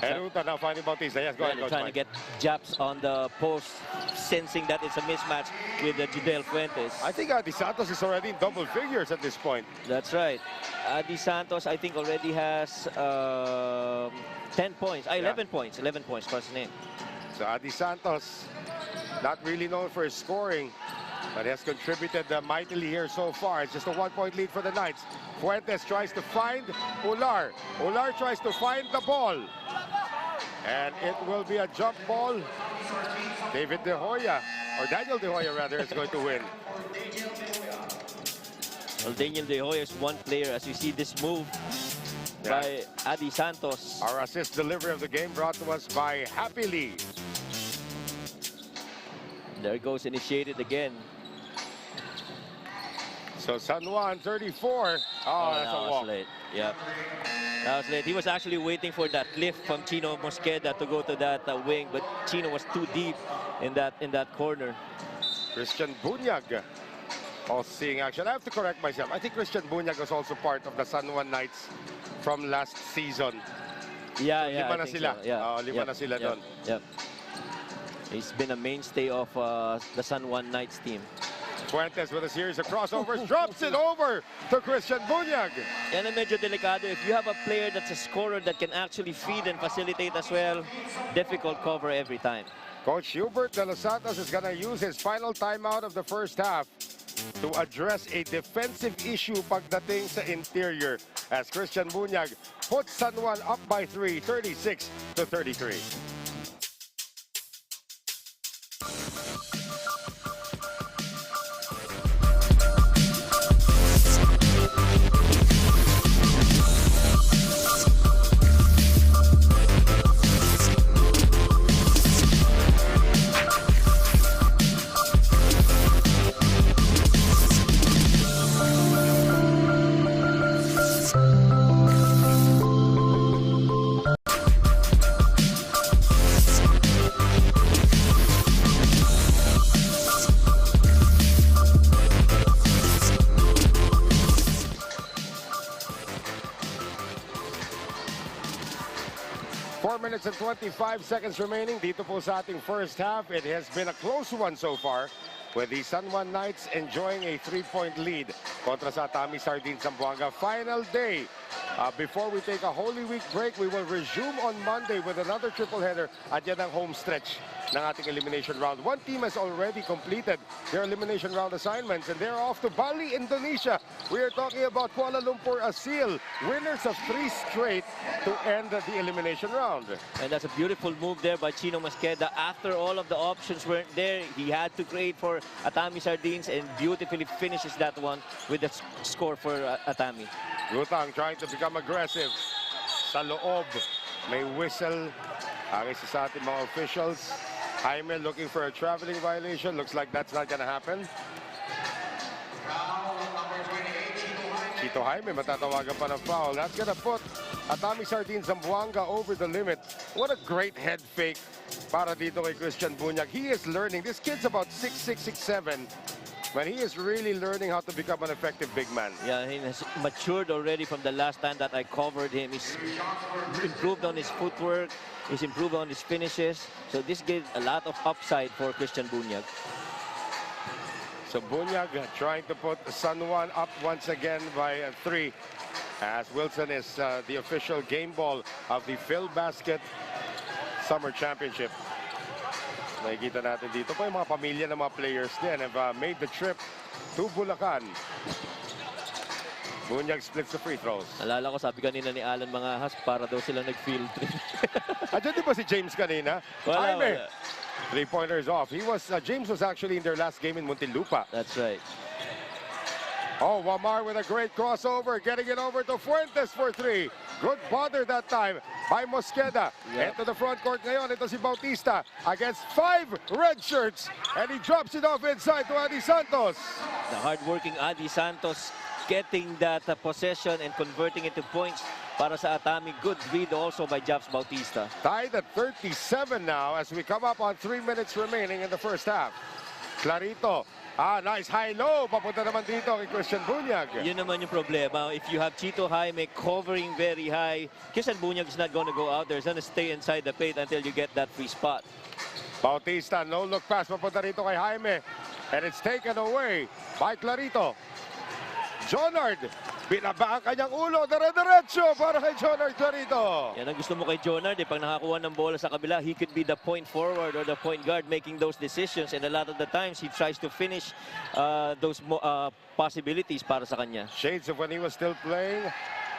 Eruta now finding Bautista. Yes, go ahead, Coach Trying to Mike. get jabs on the post, sensing that it's a mismatch with Judel Fuentes. I think Adi Santos is already in double figures at this point. That's right. Adi Santos, I think, already has 10 points. 11 points. 11 points for his name. So Adi Santos, not really known for his scoring, but he has contributed mightily here so far. It's just a 1-point lead for the Knights. Fuentes tries to find Ular. Ular tries to find the ball. And it will be a jump ball. David De Hoya, or Daniel De Hoya rather, is going to win. Well, Daniel De Hoya is one player as you see this move by Adi Santos. Our assist delivery of the game brought to us by Happy Lee. There goes initiated again. So San Juan 34. Oh, that's a walk. Late. Yep. That was late. He was actually waiting for that lift from Chino Mosqueda to go to that wing, but Chino was too deep in that corner. Christian Bunyag also seeing action. I have to correct myself. I think Christian Bunyag was also part of the San Juan Knights from last season. Yeah, so, lima na sila. So. Yeah. Lima na sila doon. Yep. He's been a mainstay of the San Juan Knights team. Fuentes with a series of crossovers, drops it over to Christian Bunyag. Yan ang medyo delikado. If you have a player that's a scorer that can actually feed and facilitate as well, difficult cover every time. Coach Hubert De Los Santos is going to use his final timeout of the first half to address a defensive issue pagdating sa interior as Christian Bunyag puts San Juan up by 3, 36-33. Minutes and 25 seconds remaining dito po sa ating first half. It has been a close one so far with the San Juan Knights enjoying a 3-point lead kontra sa Atami Sardines Zamboanga. Final day. Before we take a Holy Week break, we will resume on Monday with another triple header at yan ang home stretch ng ating elimination round. One team has already completed their elimination round assignments and they're off to Bali, Indonesia. We are talking about Kuala Lumpur Asil, winners of 3 straight to end the elimination round. And that's a beautiful move there by Chino Mosqueda. After all of the options weren't there, he had to create for Atami Sardines and beautifully finishes that one with the score for Atami. Gutang trying to become aggressive. Sa loob, may whistle Ang isa sa ating mga officials, Jaime looking for a traveling violation. Looks like that's not gonna happen. Chito Jaime matatawagan pa ng foul. That's gonna put Atami Sardines Zamboanga over the limit. What a great head fake para dito kay Christian Bunyag. He is learning. This kid's about 6'6", 6'7". But he is really learning how to become an effective big man. Yeah, he has matured already from the last time that I covered him. He's improved on his footwork. He's improved on his finishes. So this gives a lot of upside for Christian Bunyag. So Bunyag trying to put San Juan up once again by 3. As Wilson is the official game ball of the Phil Basket Summer Championship. Nakikita natin dito pa yung mga pamilya ng mga players din have made the trip to Bulacan. Bunyag splits the free throws. Alala ko, sabi kanina ni Alan mga has para daw sila nag-field trip. Diyan di ba si James kanina? Wala. Three-pointers off. James was actually in their last game in Muntinlupa. That's right. Oh, Wamar with a great crossover, getting it over to Fuentes for 3. Good bother that time by Mosqueda. Yep. Into the front court ngayon, ito si Bautista against 5 red shirts. And he drops it off inside to Adi Santos. The hard-working Adi Santos getting that possession and converting it to points para sa Atami. Good read also by Japs Bautista. Tied at 37 now as we come up on 3 minutes remaining in the first half. Clarito. Nice high-low. Papunta naman dito kay Christian Bunyag. Yun naman yung problema. If you have Chito Jaime covering very high, Christian Bunyag is not going to go out there. He's going to stay inside the paint until you get that free spot. Bautista, no-look pass. Papunta rito kay Jaime. And it's taken away by Clarito. Jonard, binaba ang kanyang ulo. Dire-diretso para kay Jonard Clarito. Yan ang gusto mo kay Jonard. Pag nakakuha ng bola sa kabila, he could be the point forward or the point guard making those decisions. And a lot of the times, he tries to finish those possibilities para sa kanya. Shades of when he was still playing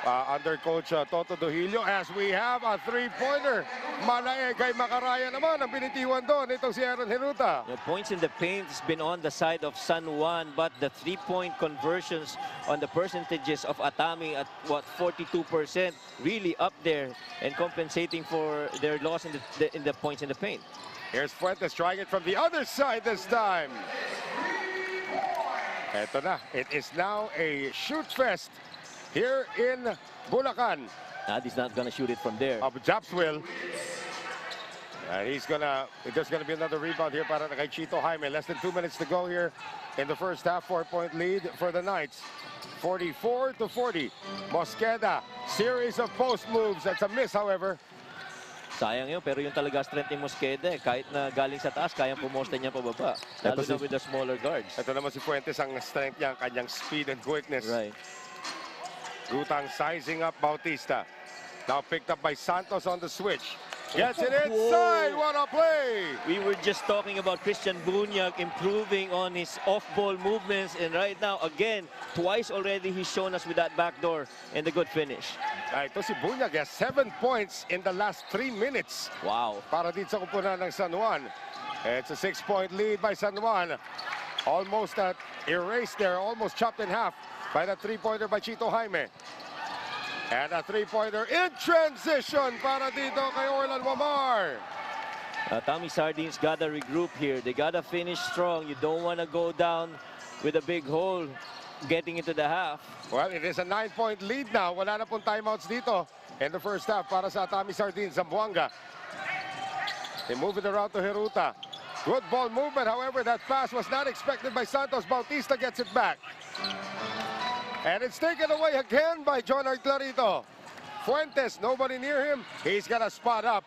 under Coach Toto Duhilio as we have a three-pointer. Malae kay Macaraya naman ang binitiwan doon. Itong si Aaron Hiruta. The points in the paint has been on the side of San Juan, but the three-point conversions on the percentages of Atami at what 42% really up there and compensating for their loss in the points in the paint. Here's Fuentes trying it from the other side this time. Eto na. It is now a shoot fest here in Bulacan. He's not gonna shoot it from there. Japs will. And there's gonna be another rebound here para kay Chito Jaime. Less than 2 minutes to go here in the first half. 4-point lead for the Knights. 44-40. Mosqueda, series of post moves. That's a miss, however. Sayang yun, pero yung talaga strength ni Mosqueda, kahit na galing sa taas, kayang pumosta niya pababa. Lalo na with the smaller guards. Ito naman si Fuentes, ang strength niya, ang kanyang speed and quickness. Right. Gutang sizing up Bautista. Now picked up by Santos on the switch. Gets it inside. What a play! We were just talking about Christian Bunyag improving on his off-ball movements. And right now, again, twice already he's shown us with that backdoor and the good finish. Ito si Bunyag has 7 points in the last 3 minutes. Wow. Para dito sa kupunan ng San Juan. It's a 6-point lead by San Juan. Almost erased there, almost chopped in half by that 3-pointer by Chito Jaime. And a 3-pointer in transition para dito kay Orlan Wamar. Atami Sardines gotta regroup here. They gotta finish strong. You don't want to go down with a big hole getting into the half. Well, it is a 9-point lead now. Wala na pong timeouts dito in the first half para sa Atami Sardines Zamboanga. They move it around to Hiruta. Good ball movement. However, that pass was not expected by Santos. Bautista gets it back. And it's taken away again by Jonard Clarito. Fuentes, nobody near him. He's got a spot up.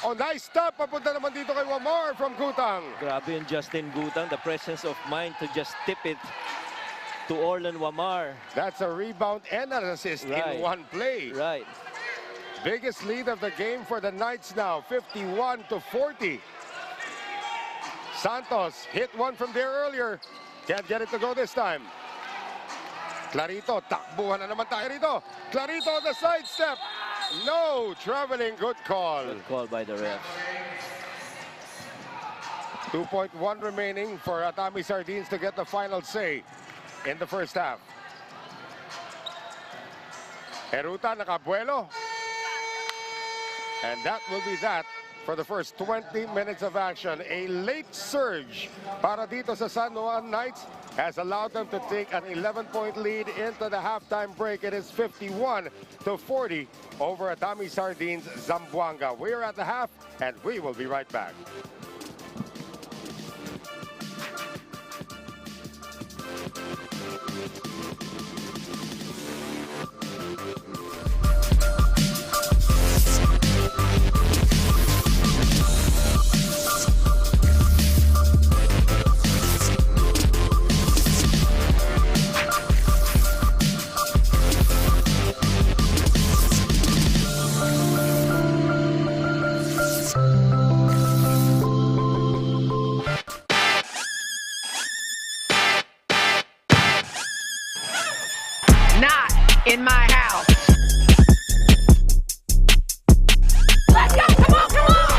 Oh, nice stop. Papunta naman dito kay Wamar from Gutang. Grabe yung Justin Gutang. The presence of mind to just tip it to Orlan Wamar. That's a rebound and an assist in one play. Right. Biggest lead of the game for the Knights now, 51-40. Santos hit one from there earlier. Can't get it to go this time. Clarito, takbuhan na naman tayo rito. Clarito on the sidestep. No, traveling, good call. Good call by the ref. 2.1 remaining for Atami Sardines to get the final say in the first half. Heruta nakabuelo. And that will be that for the first 20 minutes of action. A late surge para dito sa San Juan Knights has allowed them to take an 11-point lead into the halftime break. It is 51-40 over Atami Sardines Zamboanga. We are at the half, and we will be right back. Not in my house. Let's go! Come on, come on!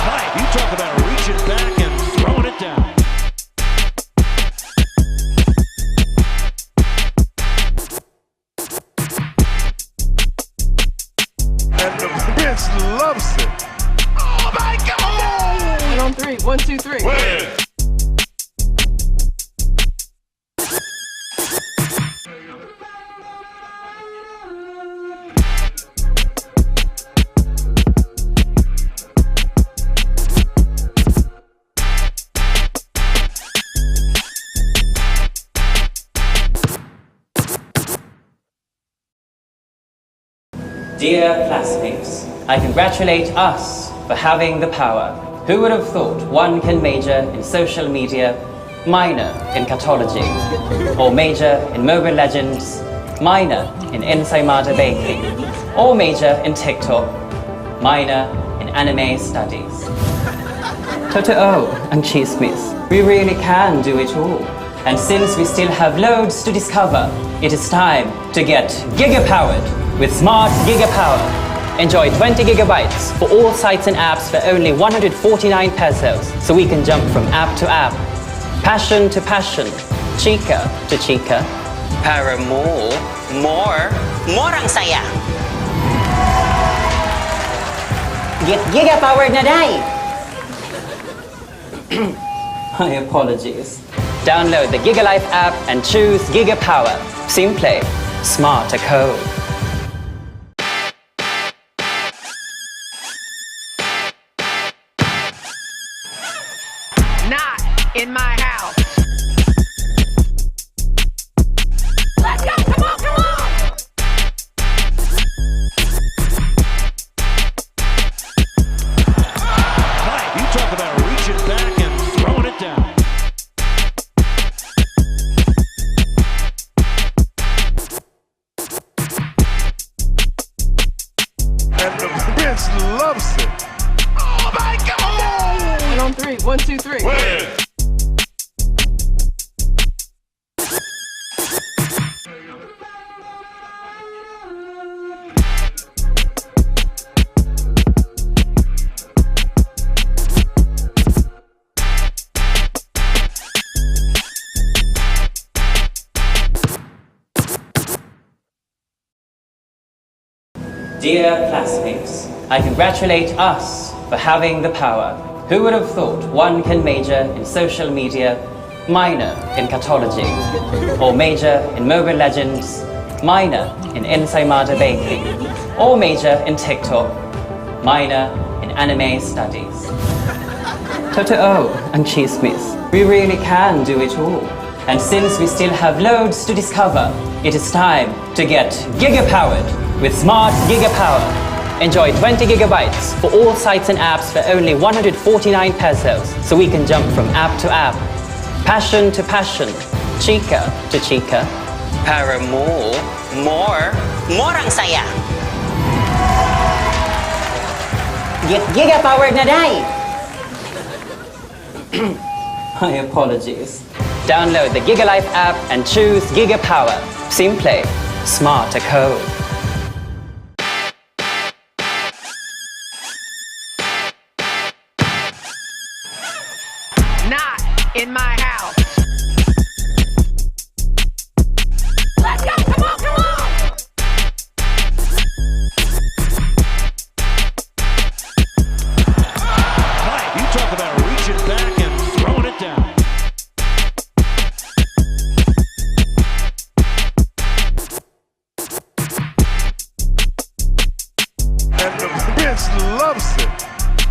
Hi, you talk about reaching back and throwing it down. And the bench loves it. Oh my God! 1 on 3. 1, 2, 3. Dear classmates, I congratulate us for having the power. Who would have thought one can major in social media, minor in Catology, or major in Mobile Legends, minor in Ensaymada Baking, or major in TikTok, minor in Anime Studies. Totoo and Chismis, we really can do it all. And since we still have loads to discover, it is time to get giga-powered with Smart Giga-Power. Enjoy 20 gigabytes for all sites and apps for only 149 pesos, so we can jump from app to app, passion to passion, chika to chika, para more Ang saya. Get giga-powered na day! My apologies. Download the GigaLife app and choose Giga Power. Simple, smart to code. Not in my house. Let's go! Come on, come on! Hi, you talk about reaching back and throwing it down. And the bench loves it. Oh my God! 1 on 3. 1, 2, 3. Dear classmates, I congratulate us for having the power. Who would have thought one can major in social media, minor in Catology, or major in Mobile Legends, minor in Ensaymada Baking, or major in TikTok, minor in Anime Studies. Totoo and Chismis, we really can do it all. And since we still have loads to discover, it is time to get giga-powered with Smart Giga-Power. Enjoy 20 gigabytes for all sites and apps for only 149 pesos, so we can jump from app to app, passion to passion, chika to chika, Para more ang saya. Get giga-powered na day! My apologies. Download the GigaLife app and choose Giga Power. Simple, smart to code. Not in my house. comes.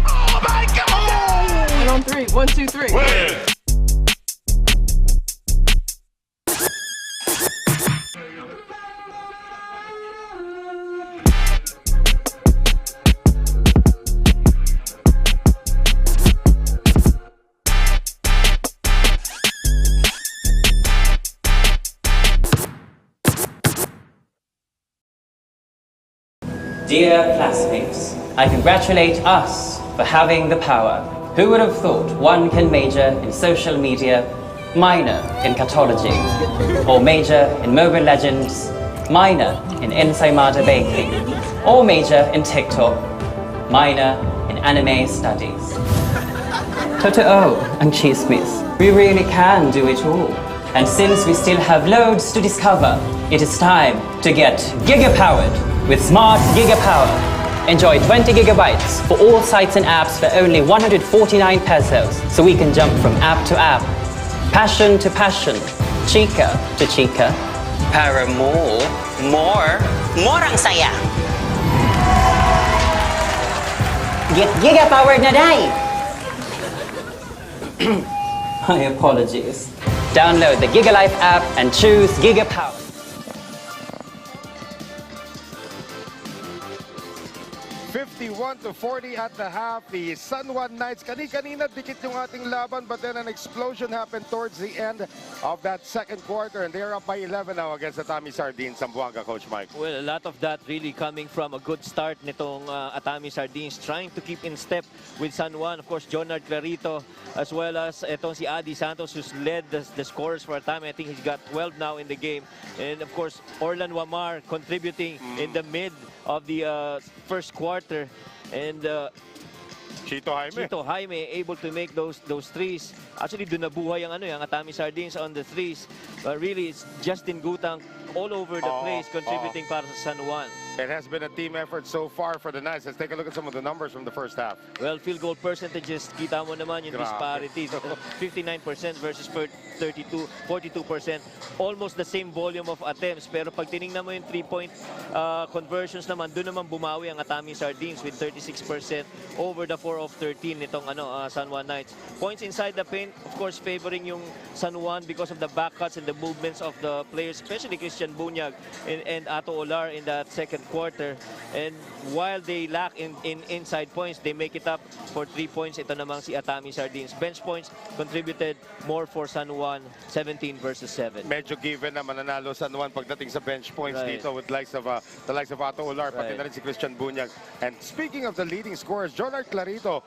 Oh my God! 1 on 3. 1, 2, 3. Dear classmates, I congratulate us for having the power. Who would have thought one can major in social media, minor in catology, or major in Mobile Legends, minor in ensaymada baking, or major in TikTok, minor in anime studies. Totoo and chismis, we really can do it all. And since we still have loads to discover, it is time to get giga-powered with Smart Gigapower. Enjoy 20 gigabytes for all sites and apps for only 149 pesos, so we can jump from app to app, passion to passion, chica to chica. Para more ang saya. Get giga-powered na day! My apologies. Download the GigaLife app and choose Gigapower. 51-40 at the half. The San Juan Knights, kanina dikit yung ating laban, but then an explosion happened towards the end of that second quarter, and they're up by 11 now against Atami Sardines, Zamboanga, Coach Mike. Well, a lot of that really coming from a good start nitong Atami Sardines, trying to keep in step with San Juan. Of course, Jonard Clarito, as well as itong si Adi Santos, who's led the scorers for Atami. I think he's got 12 now in the game. And of course, Orlan Wamar contributing in the mid of the first quarter. And Chito Jaime able to make those threes. Actually, doon nabuhay ang ang Atami Sardines on the threes. Really, it's Justin Gutang all over the place contributing para sa San Juan. It has been a team effort so far for the Knights. Let's take a look at some of the numbers from the first half. Well, field goal percentages, kita mo naman yung disparities. 59% versus 42%. Almost the same volume of attempts. Pero pag tinignan mo yung 3-point conversions naman, doon naman bumawi ang Atami Sardines with 36% over the 4 of 13 nitong San Juan Knights. Points inside the paint, of course, favoring yung San Juan because of the back cuts and the movements of the players, especially Christian Bunyag and Ato Olar in that second quarter. And while they lack in inside points, they make it up for 3 points. Ito namang si Atami Sardines. Bench points contributed more for San Juan, 17 versus 7. Medyo given na mananalo San Juan pagdating sa bench points dito with the likes of Ato Olar, pati na rin si Christian Bunyag. And speaking of the leading scorers, Jonard Clarito,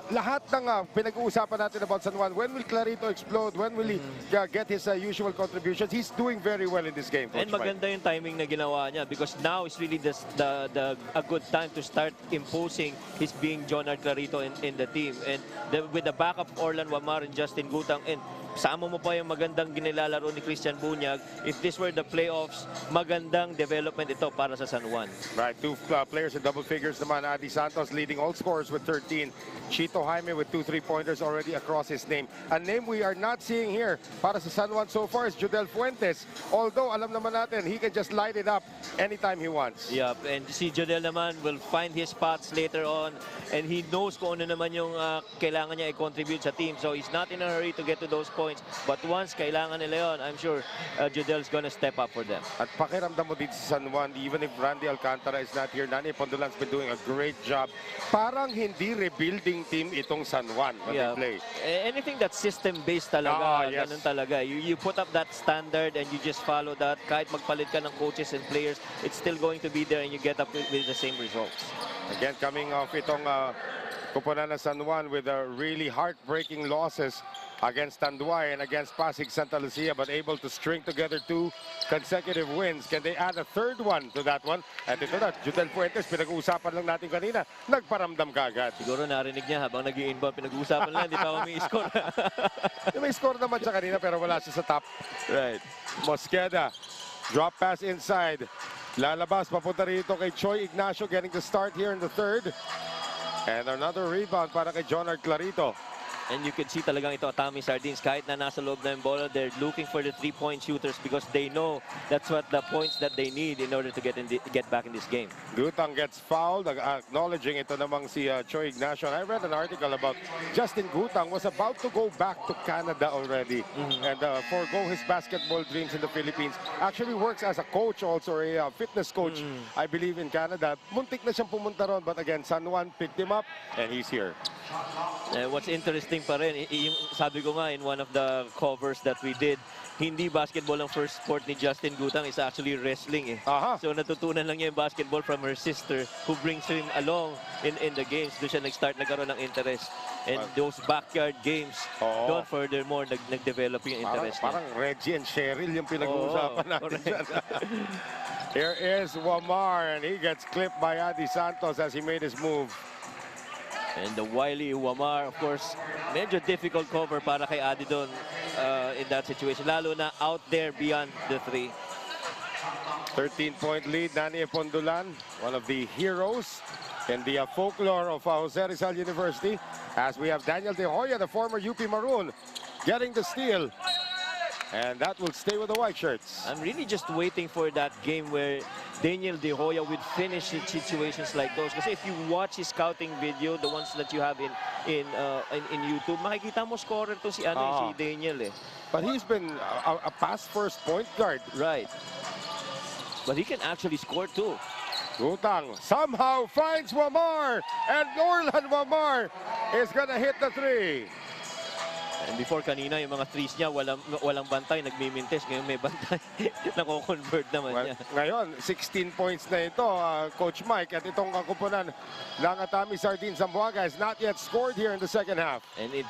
lahat ng pinag-uusapan natin about San Juan, when will Clarito explode? When will he get his usual contributions? He's doing very well in this game, Coach And maganda yung timing na ginawa niya because now is really a good time to start imposing his being Jonard Clarito in the team. And with the backup of Orlan Wamar and Justin Gutang, and sama mo pa yung magandang ginilalaro ni Christian Bunyag. If this were the playoffs, magandang development ito para sa San Juan. Right, two players in double figures naman. Adi Santos leading all scorers with 13. Chito Jaime with 2 3-pointers already across his name. A name we are not seeing here para sa San Juan so far is Judel Fuentes. Although alam naman natin, he can just light it up anytime he wants. Yeah, and si Judel naman will find his spots later on, and he knows kung ano naman yung kailangan niya i-contribute sa team. So he's not in a hurry to get to those points. But once kailangan nila yun, I'm sure Judel's gonna step up for them. At pakiramdam mo dito sa San Juan, even if Randy Alcantara is not here, Nani Pondolan's been doing a great job. Parang hindi rebuilding team itong San Juan when they play. Anything that's system-based talaga, ganun talaga. You put up that standard and you just follow that. Kahit magpalit ka ng coaches and players, it's still going to be there and you get up with the same results. Again, coming off itong Kuponan ng San Juan with really heartbreaking losses against Tanduay and against Pasig Santa Lucia, but able to string together 2 consecutive wins. Can they add a third one to that one? At ito na, Judel Fuentes, pinag-uusapan lang natin kanina, nagparamdam ka agad. Siguro narinig niya habang nag-i-inbound, pinag-uusapan lang, di pa ako may score. May score naman siya kanina pero wala siya sa top. Right. Mosqueda, drop pass inside. Lalabas, papunta rito kay Choi Ignacio, getting the start here in the third. And another rebound para kay Jonard Clarito. And you can see talagang ito, Atami Sardines, kahit na nasa loob na yung bola, they're looking for the three-point shooters because they know that's what the points that they need in order to get back in this game. Gutang gets fouled, acknowledging ito namang si Choi Ignacio. And I read an article about Justin Gutang was about to go back to Canada already and forego his basketball dreams in the Philippines. Actually works as a coach also, a fitness coach, I believe, in Canada. Muntik na siyang pumunta ron, but again, San Juan picked him up and he's here. What's interesting pa rin, yung sabi ko nga in one of the covers that we did, hindi basketball ang first sport ni Justin Gutang, is actually wrestling. So natutunan lang niya yung basketball from her sister who brings him along in the games. Doon siya nagkaroon ng interest. And those backyard games, doon furthermore, nag-develop yung interest niya. Parang Reggie and Cheryl yung pinag-uusapan natin dyan. Here is Wamar, and he gets clipped by Adi Santos as he made his move. And the wily Wamar, of course, medyo difficult cover para kay Adi doon in that situation, lalo na out there beyond the three. 13-point lead, Nani Epondulan, one of the heroes in the folklore of Jose Rizal University, as we have Daniel De Hoya, the former UP Maroon, getting the steal. And that will stay with the white shirts. I'm really just waiting for that game where Daniel De Hoya would finish in situations like those. Because if you watch his scouting video, the ones that you have in YouTube, makikita mo scorer to si Daniel. But he's been a pass-first point guard. Right. But he can actually score too. Gutang somehow finds Wamar, and Norlan Wamar is gonna hit the three. And before kanina, yung mga threes niya, walang bantay, nagmimintes. Ngayon may bantay. Nako-convert naman niya. Ngayon, 16 points na ito, Coach Mike. At itong kakupunan ng Atami Sardines Zamboanga has not yet scored here in the second half. And it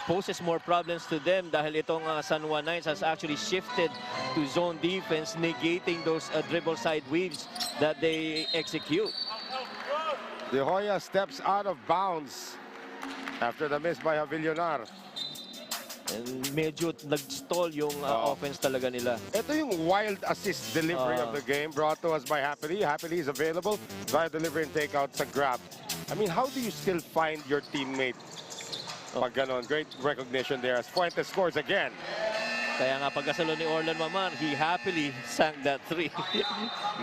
poses more problems to them dahil itong San Juan Knights has actually shifted to zone defense, negating those dribble side weaves that they execute. De Hoya steps out of bounds after the miss by Avillonar. And medyo nag-stall yung offense talaga nila. Ito yung wild assist delivery of the game brought to us by Happily. Happily is available via delivery and takeout sa grab. I mean, how do you still find your teammate? Pag ganon, great recognition there as Fuentes scores again. Kaya nga pagkasalo ni Orlan Mamar, he happily sank that three.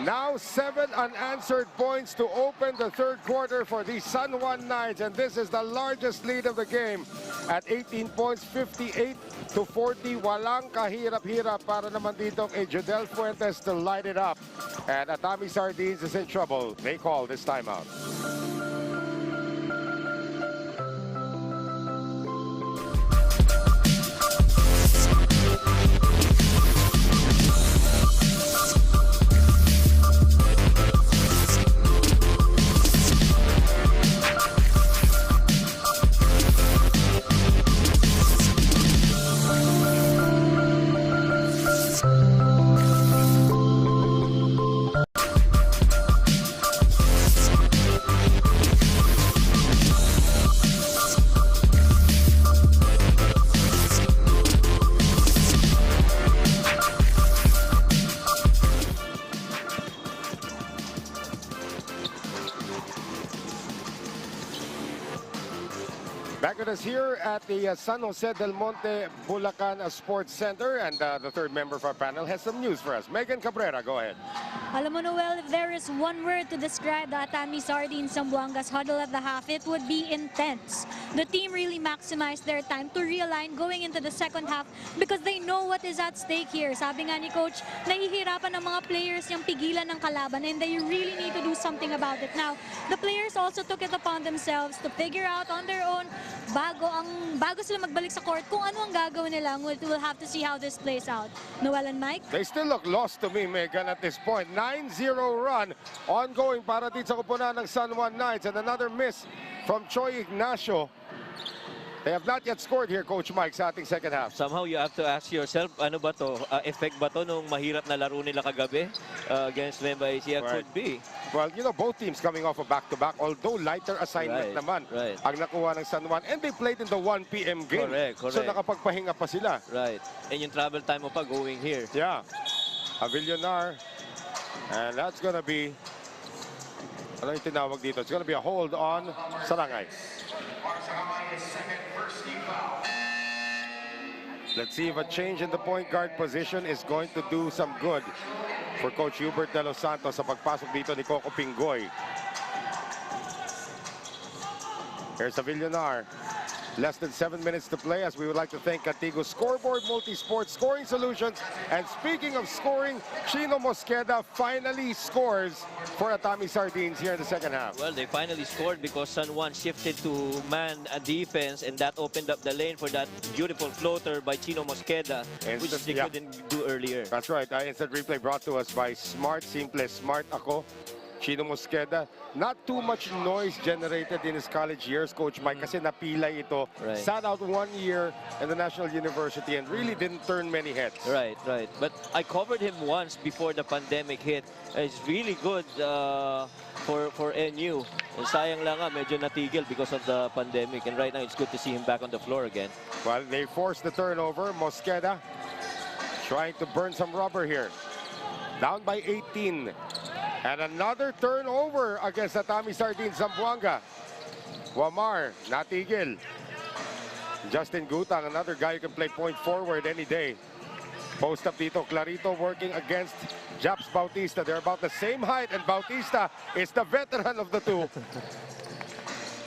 Now 7 unanswered points to open the third quarter for the San Juan Knights, and this is the largest lead of the game at 18 points, 58 to 40. Walang kahirap-hirap para naman dito kay Jodel Fuentes to light it up. And Atami Sardines is in trouble. They call this timeout. Back with us here at the San Jose del Monte Bulacan Sports Center, and the third member of our panel has some news for us. Megan Cabrera, go ahead. Alam mo, Noel, if there is one word to describe the Atami Sardines Zamboanga's huddle at the half, it would be intense. The team really maximized their time to realign going into the second half because they know what is at stake here. Sabi nga ni Coach, nahihirapan ng mga players yung pigilan ng kalaban, and they really need to do something about it. Now, the players also took it upon themselves to figure out on their own bago sila magbalik sa court kung ano ang gagawin nila. We'll have to see how this plays out. Noel and Mike? They still look lost to me, Megan, at this point. 9-0 run ongoing para dito sa kupunan ng San Juan Knights, and another miss from Choi Ignacio. They have not yet scored here, Coach Mike, sa ating second half. Somehow you have to ask yourself, ano ba to? Effect ba to nung mahirap na laro nila kagabi against Nueva Ecija? Right. Could be. Well, you know, both teams coming off a back-to-back, although lighter assignment naman ang nakuha ng San Juan. And they played in the 1 p.m. game. Correct. So nakapagpahinga pa sila. Right. And yung travel time mo pa going here. Yeah. Avillonar. And that's gonna be, ano yung tinawag dito? It's gonna be a hold on Sarangay. Let's see if a change in the point guard position is going to do some good for Coach Hubert De Los Santos sa pagpasok dito ni Coco Pingoy. Here's a Villanar. Less than 7 minutes to play, as we would like to thank Katigo Scoreboard Multi-Sport Scoring Solutions. And speaking of scoring, Chino Mosqueda finally scores for Atami Sardines here in the second half. Well, they finally scored because San Juan shifted to man defense, and that opened up the lane for that beautiful floater by Chino Mosqueda, which they couldn't do earlier. That's right. Instant replay brought to us by Smart Simple Smart Ako. Chino Mosqueda, not too much noise generated in his college years, Coach Mike, kasi napilay ito. Right. Sat out 1 year in the National University and really didn't turn many heads. Right. But I covered him once before the pandemic hit. It's really good for NU. And sayang lang nga, medyo natigil because of the pandemic. And right now, it's good to see him back on the floor again. Well, they forced the turnover. Mosqueda trying to burn some rubber here. Down by 18. And another turnover against Atami Sardines, Zamboanga. Wamar, natigil. Justin Gutang, another guy who can play point forward any day. Post up dito, Clarito working against Japs Bautista. They're about the same height, and Bautista is the veteran of the two.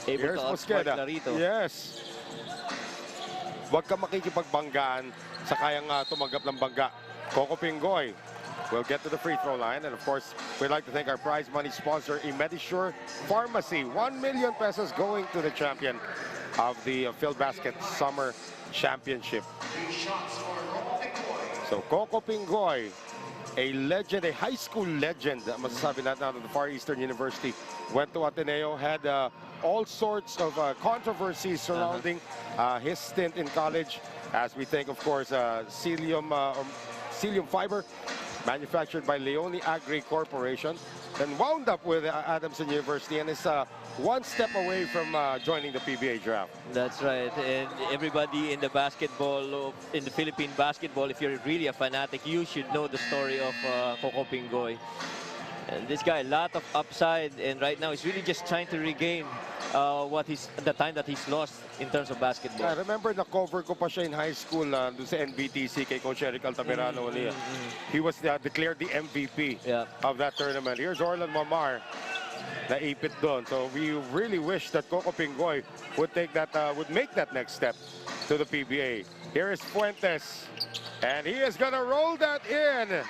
Here's Mosqueda. Yes. Huwag ka makikipagbanggaan sa kayang tumanggap ng bangga. Coco Pingoy will get to the free throw line. And of course, we'd like to thank our prize money sponsor, Medisure Pharmacy. 1 million pesos going to the champion of the PhilBasket Summer Championship. So Coco Pingoy, a legend, a high school legend, masasabi natin out of the Far Eastern University, went to Ateneo, had all sorts of controversies surrounding his stint in college, as we think, of course, psyllium fiber, manufactured by Leone Agri Corporation, then wound up with Adamson University and is one step away from joining the PBA draft. That's right. And everybody in the basketball, in the Philippine basketball, if you're really a fanatic, you should know the story of Coco Pingoy. And this guy, a lot of upside, and right now he's really just trying to regain the time that he's lost in terms of basketball. I remember na-cover ko pa siya in high school doon sa NBTC kay Coach Eric Altamirano. He was declared the MVP of that tournament. Here's Orlan Mamar, naipit doon. So we really wish that Coco Pingoy would make that next step to the PBA. Here is Fuentes, and he is gonna roll that in.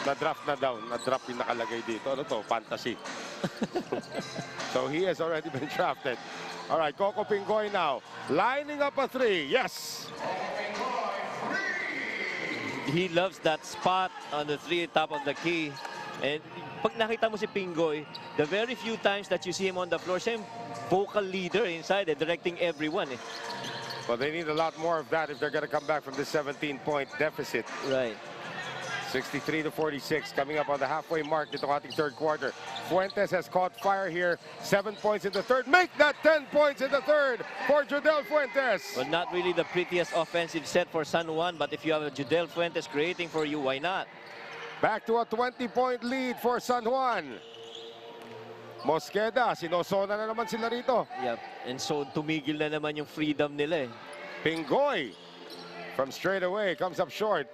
Na-draft na daw. Na-draft yung nakalagay dito. Ano to? Fantasy. So he has already been drafted. All right, Coco Pingoy now. Lining up a three. Yes! He loves that spot on the three, top of the key. And pag nakita mo si Pingoy, the very few times that you see him on the floor, siya yung vocal leader inside, directing everyone. Well, they need a lot more of that if they're going to come back from this 17-point deficit. Right. 63-46, coming up on the halfway mark dito ating third quarter. Fuentes has caught fire here. 7 points in the third. Make that 10 points in the third for Judel Fuentes. Well, not really the prettiest offensive set for San Juan, but if you have a Judel Fuentes creating for you, why not? Back to a 20-point lead for San Juan. Mosqueda, sinosona na naman sila rito. Yep, and so tumigil na naman yung freedom nila. Pingoy from straight away comes up short.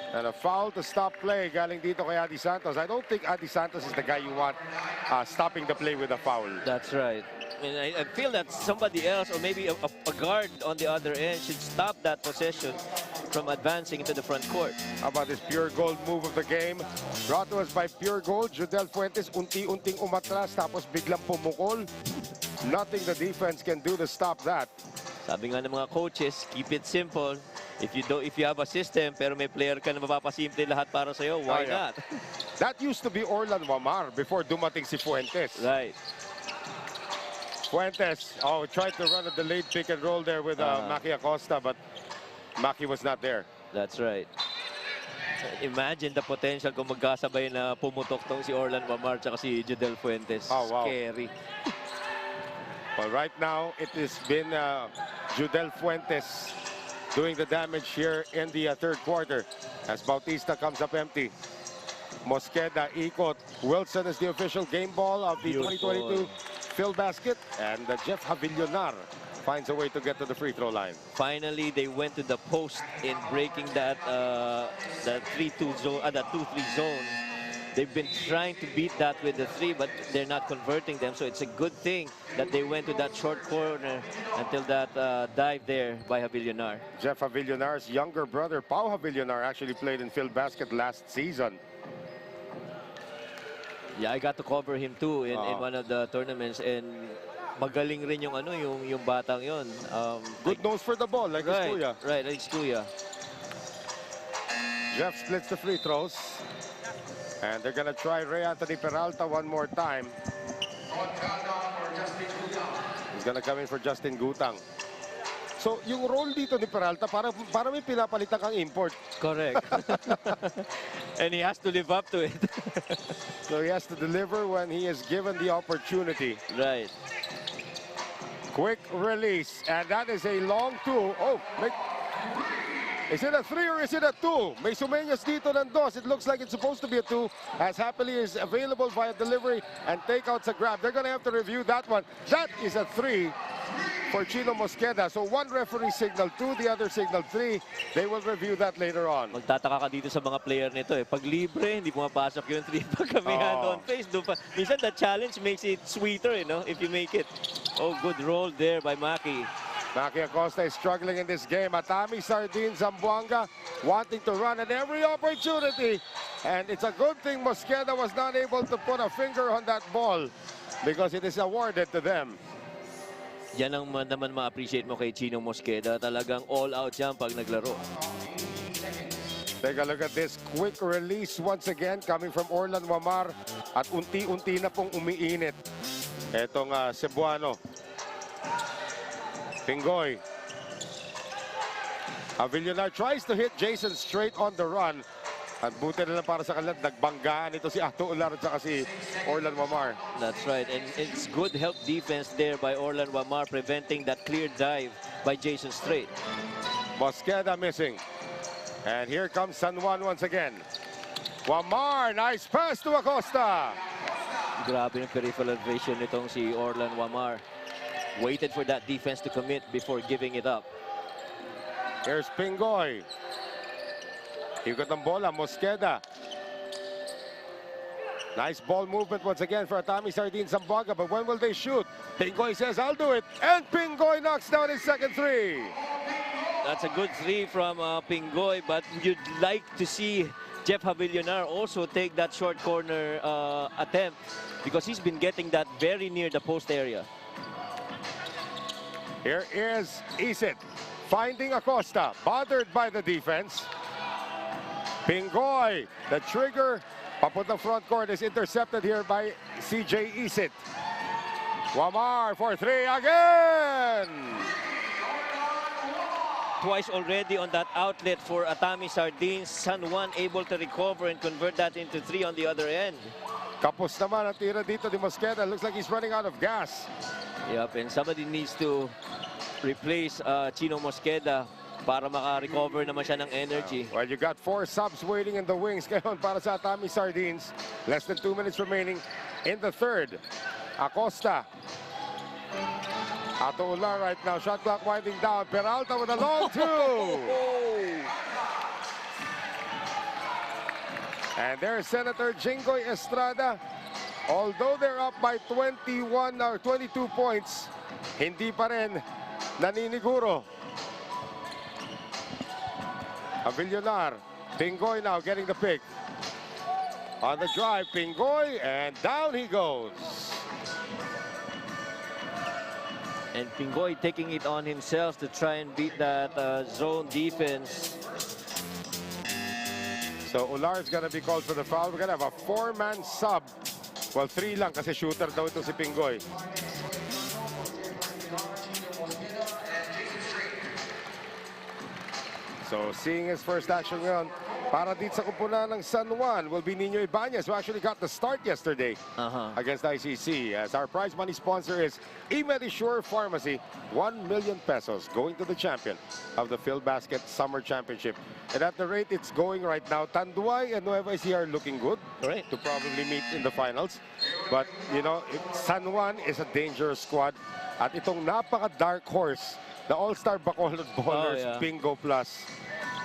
And a foul to stop play galing dito kay Adi Santos. I don't think Adi Santos is the guy you want stopping the play with a foul. That's right. I mean, I feel that somebody else, or maybe a guard on the other end, should stop that possession from advancing into the front court. How about this pure gold move of the game? Brought to us by Pure Gold. Judel Fuentes unti-unting umatras tapos biglang pumukol. Nothing the defense can do to stop that. Sabi nga ng mga coaches, keep it simple. If you have a system pero may player ka na mapapasimple lahat para sa'yo, why not? That used to be Orlan Wamar before dumating si Fuentes. Right. Fuentes, tried to run a delayed pick and roll there with Maki Acosta, but Maki was not there. That's right. Imagine the potential kung magkasabay na pumutok tong si Orlan Wamar tsaka si Judel Fuentes. Oh, wow. Scary. Well, right now, it has been Judel Fuentes doing the damage here in the third quarter as Bautista comes up empty. Mosqueda, ikot. Wilson is the official game ball of the Beautiful. 2022 Phil basket. And Jeff Javillonar finds a way to get to the free throw line. Finally, they went to the post in breaking that 3-2 zone, that 2-3 zone. They've been trying to beat that with the 3, but they're not converting them. So it's a good thing that they went to that short corner until that dive there by Javillonar. Jeff Javillonar's younger brother, Pau Javillonar, actually played in Phil basket last season. Yeah, I got to cover him too in one of the tournaments, and magaling rin yung yung batang yon. Good nose for the ball, like his kuya. Right, like his kuya. Jeff splits the free throws. And they're gonna try Ray Anthony Peralta one more time. He's gonna come in for Justin Gutang. So, yung role dito ni Peralta, para may pinapalitan kang import. Correct. And he has to live up to it. So, he has to deliver when he is given the opportunity. Right. Quick release. And that is a long 2. Oh, is it a 3 or is it a 2? May sumenyas dito ng dos. It looks like it's supposed to be a 2. As happily is available via delivery and takeouts a grab. They're going to have to review that one. That is a 3 for Chino Mosqueda. So one referee signal 2, the other signal 3. They will review that later on. Magtataka ka dito sa mga player nito eh. Pag libre, hindi pumapasok yung 3. Pag kami hand on face, doon pa. Minsan the challenge makes it sweeter, you know, if you make it. Oh, good roll there by Maki. Maki Acosta is struggling in this game. Atami Sardines, Zamboanga wanting to run at every opportunity. And it's a good thing Mosqueda was not able to put a finger on that ball because it is awarded to them. Yan ang naman ma-appreciate mo kay Chino Mosqueda. Talagang all out yan pag naglaro. Take a look at this quick release once again coming from Orlan Wamar. At unti-unti na pong umiinit etong Cebuano. Pingoy. Javillonar tries to hit Jason straight on the run. At buti na lang para sa kanila, nagbanggaan ito si Ato Ular at saka si Orlan Wamar. That's right. And it's good help defense there by Orlan Wamar, preventing that clear dive by Jason Strait. Mosqueda missing. And here comes San Juan once again. Wamar, nice pass to Acosta. Grabe yung peripheral vision nitong si Orlan Wamar. Waited for that defense to commit before giving it up. Here's Pingoy. Ikot ng bola, Mosqueda. Nice ball movement once again for Atami Sardines Zamboanga, but when will they shoot? Pingoy says, I'll do it. And Pingoy knocks down his second 3. That's a good 3 from Pingoy, but you'd like to see Jeff Javillonar also take that short corner attempt because he's been getting that very near the post area. Here is Isit finding Acosta, bothered by the defense. Pingoy, the trigger, papuntang front court is intercepted here by CJ Isit. Wamar for 3 again! Twice already on that outlet for Atami Sardines. San Juan able to recover and convert that into 3 on the other end. Kapos naman ang tira dito ni Mosqueda. Looks like he's running out of gas. Yep, and somebody needs to replace Chino Mosqueda para maka-recover naman siya ng energy. Well, you got 4 subs waiting in the wings ngayon para sa Atami Sardines. Less than 2 minutes remaining in the third. Acosta. Ato Ular right now. Shot clock winding down. Peralta with a long 2. And there's Senator Jingoy Estrada. Although they're up by 21 or 22 points, hindi pa rin naniniguro. Javillonar. Pingoy now getting the pick. On the drive, Pingoy, and down he goes. And Pingoy taking it on himself to try and beat that zone defense. So Ular's gonna be called for the foul. We're gonna have a 4-man sub. Well, 3 lang kasi shooter daw ito si Pingoy. So seeing his first action ngayon, para dito sa kupunan ng San Juan will be Nino Ibanez, who actually got the start yesterday against ICC. As our prize money sponsor is eMedisure Pharmacy, 1 million pesos going to the champion of the PhilBasket Summer Championship. And at the rate it's going right now, Tanduay and Nueva Ecija are looking good to probably meet in the finals. But, you know, San Juan is a dangerous squad. At itong napaka-dark horse, the All-Star Bacolod Ballers Bingo Plus.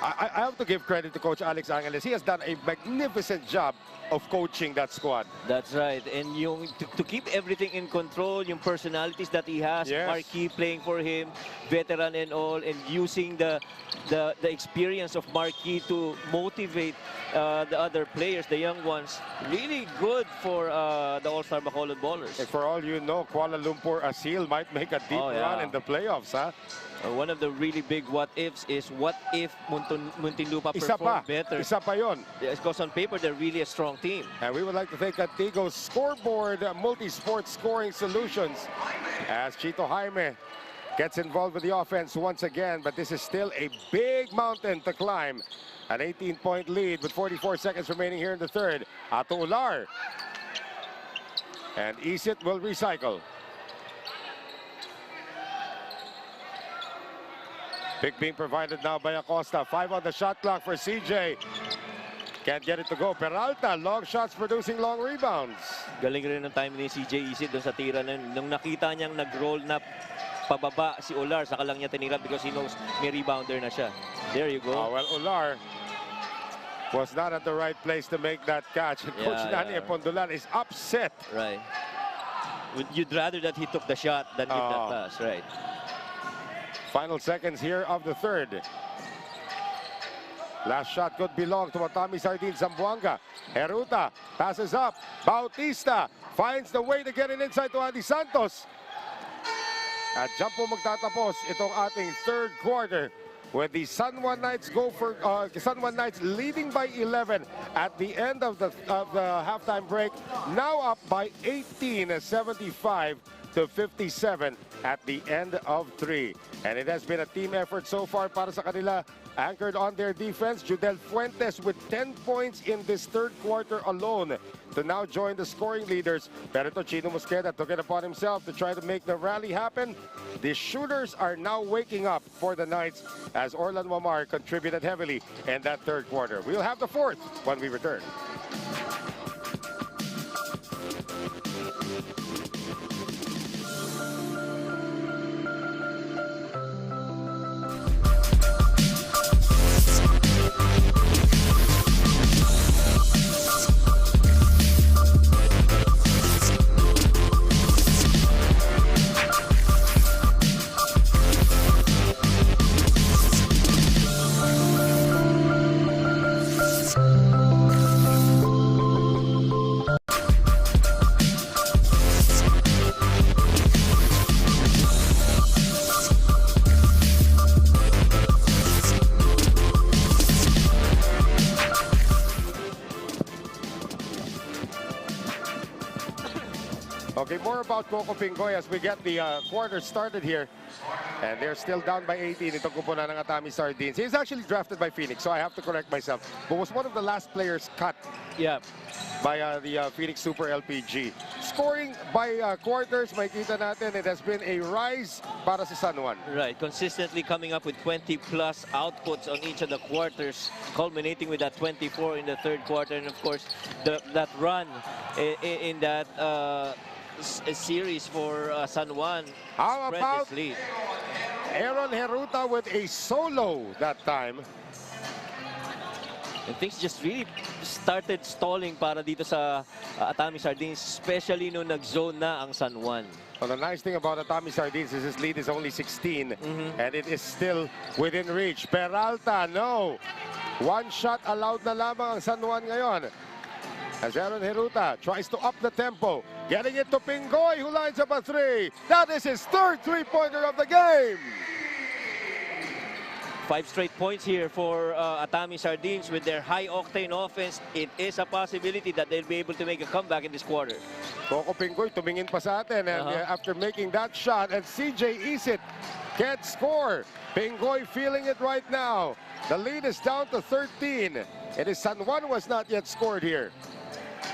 I have to give credit to Coach Alex Angeles. He has done a magnificent job of coaching that squad. That's right. And yung to keep everything in control, yung personalities that he has, Marquis playing for him, veteran and all, and using the experience of Marquis to motivate the other players, the young ones. Really good for the All-Star Bacolod Ballers. And for all you know, Kuala Lumpur Asil might make a deep run in the playoffs, huh? One of the really big what-ifs is what if Muntinlupa performed better. Isa pa yun. Because on paper, they're really a strong team. And we would like to thank Antigo's Scoreboard Multi-Sport Scoring Solutions as Chito Jaime gets involved with the offense once again. But this is still a big mountain to climb. An 18-point lead with 44 seconds remaining here in the third. Ato Ular. And Isit will recycle. Pick being provided now by Acosta. 5 on the shot clock for CJ. Can't get it to go. Peralta, long shots producing long rebounds. Galing rin ng time ni CJ Isit doon sa tira. Nung nakita niyang nag-roll na pababa si Ular, saka lang niya tinira because he knows may rebounder na siya. There you go. Well, Ular was not at the right place to make that catch. Coach Nani Epondolan is upset. Right. You'd rather that he took the shot than give that pass, right? Final seconds here of the third. Last shot could belong to Atami Sardines, Zamboanga. Heruta passes up. Bautista finds the way to get it inside to Andy Santos. At jump po magtatapos itong ating third quarter with the San Juan Knights San Juan Knights leading by 11 at the end of the halftime break. Now up by 18, 75 to 57 at the end of 3. And it has been a team effort so far para sa kanila. Anchored on their defense, Judel Fuentes with 10 points in this third quarter alone to now join the scoring leaders. Pero ito, Chino Mosqueda took it upon himself to try to make the rally happen. The shooters are now waking up for the Knights as Orlan Wamar contributed heavily in that third quarter. We'll have the fourth when we return. Okay, more about Coco Pingoy as we get the quarter started here. And they're still down by 18. Itong kupunan ng Atami Sardines. He's actually drafted by Phoenix, so I have to correct myself. But was one of the last players cut by the Phoenix Super LPG. Scoring by quarters, makita natin, it has been a rise para sa San Juan. Right, consistently coming up with 20-plus outputs on each of the quarters, culminating with that 24 in the third quarter. And of course, that run in that series for San Juan. How about Aaron Heruta with a solo that time? And things just really started stalling para dito sa Atami Sardines, especially nung nag-zone na ang San Juan. Well, the nice thing about Atami Sardines is his lead is only 16, and it is still within reach. Peralta, no. One shot allowed na lamang ang San Juan ngayon. As Aaron Heruta tries to up the tempo, getting it to Pingoy, who lines up a three. That is his third three-pointer of the game. 5 straight points here for Atami Sardines with their high-octane offense. It is a possibility that they'll be able to make a comeback in this quarter. Coco Pingoy tumingin pa sa atin and after making that shot and CJ Isit can't score. Pingoy feeling it right now. The lead is down to 13. It is San Juan was not yet scored here.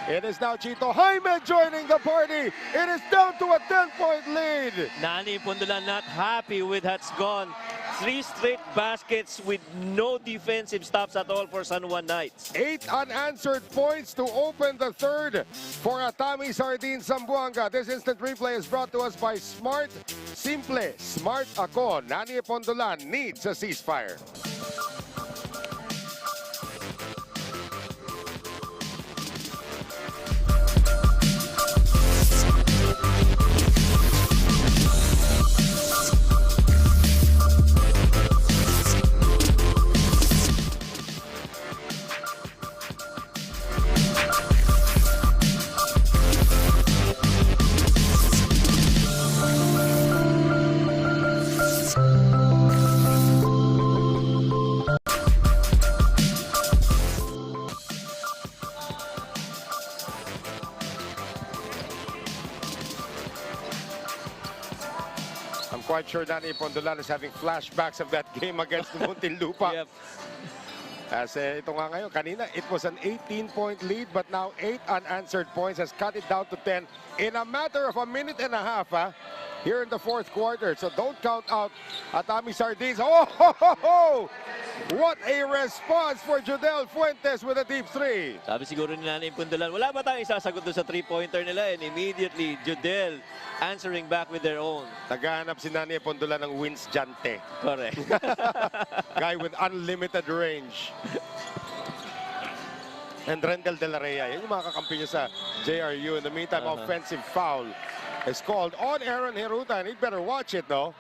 It is now Chito Jaime joining the party. It is down to a 10-point lead. Nani Pundulan not happy with that's gone. 3 straight baskets with no defensive stops at all for San Juan Knights. 8 unanswered points to open the third for Atami Sardines Zamboanga. This instant replay is brought to us by Smart. Simple, smart ako. Nani Pondolan needs a ceasefire. I'm quite sure Danny Pondolan is having flashbacks of that game against Muntinlupa. Yep. As ito nga ngayon, kanina it was an 18-point lead but now 8 unanswered points has cut it down to 10 in a matter of a minute and a half here in the fourth quarter. So don't count out Atami Sardines. Oh, ho, ho, ho! What a response for Jodel Fuentes with a deep 3. Sabi siguro ni Nani Pundulan, wala ba tayong isasagot doon sa 3-pointer nila? And immediately, Jodel answering back with their own. Naghahanap si Nani Pondolan ng Wins Jante. Correct. Guy with unlimited range. And Rendel De La Rey. Yan yung mga kakampi niya sa JRU. In the meantime, offensive foul is called on Aaron Heruta. And he'd better watch it, though.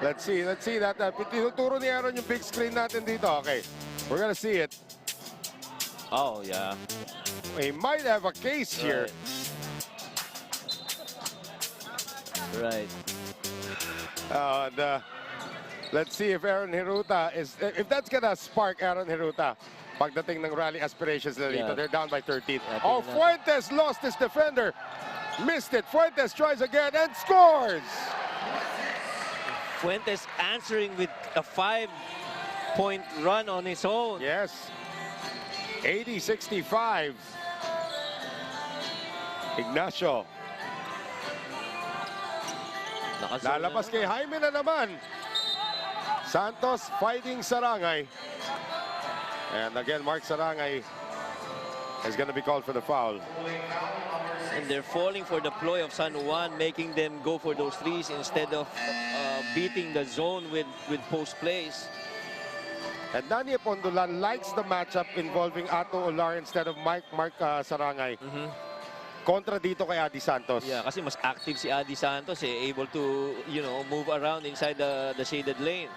Let's see that. Tinuturo ni Aaron yung big screen natin dito. Okay, we're gonna see it. Oh, yeah. He might have a case here. Right. Let's see if Aaron Heruta is, if that's gonna spark Aaron Heruta pagdating ng rally aspirations na dito. They're down by 13. Oh, Fuentes lost his defender. Missed it. Fuentes tries again and scores. Fuentes answering with a 5-point run on his own. Yes. 80-65. Ignacio. Lalabas kay Jaime na naman. Santos fighting Sarangay. And again, Mark Sarangay is going to be called for the foul. And they're falling for the ploy of San Juan, making them go for those threes instead of beating the zone with post plays. And Nani Pondolan likes the matchup involving Ato Olar instead of Mark Sarangay. Kontra dito kay Adi Santos. Yeah, kasi mas active si Adi Santos, able to, move around inside the shaded lane.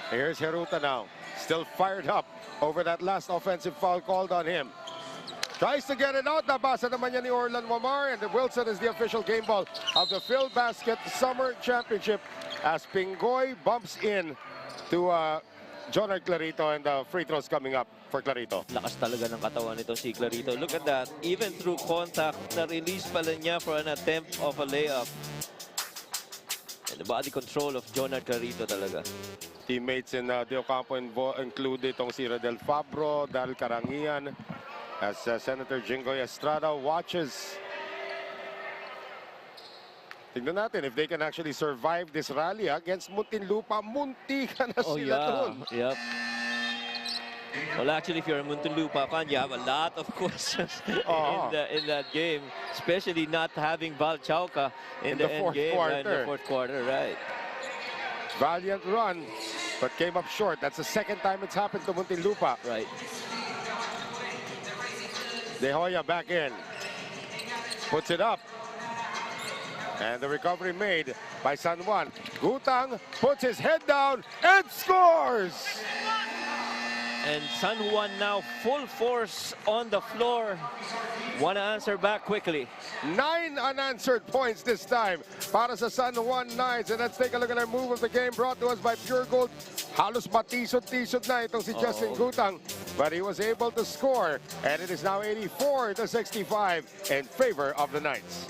Here's Heruta now, still fired up over that last offensive foul called on him. Tries to get it out. Nabasa naman yan ni Orlan Wamar, and Wilson is the official game ball of the Phil Basket Summer Championship as Pingoy bumps in to Jonard Clarito, and the free throws coming up for Clarito. Lakas talaga ng katawan nito si Clarito. Look at that. Even through contact, na-release pala niya for an attempt of a layup. And the body control of Jonard Clarito talaga. Teammates in De Ocampo included itong si Radel Fabro, Dal Carangian, as Senator Jingoy Estrada watches. Tignan natin if they can actually survive this rally against Muntinlupa. Muntikan na sila dun. Yep. Well, actually, if you're a Muntinlupa fan, you have a lot of questions in that game, especially not having Val Chauca in the fourth quarter. In the fourth quarter, right? Valiant run, but came up short. That's the second time it's happened to Muntinlupa. Right. De Hoya back in, puts it up, and the recovery made by San Juan. Gutang puts his head down and scores! And San Juan now full force on the floor. Want to answer back quickly. 9 unanswered points this time para sa San Juan Knights. And let's take a look at our move of the game brought to us by Pure Gold. Halos matisod-tisod na itong si Justin Gutang. but he was able to score, and it is now 84-65 in favor of the Knights.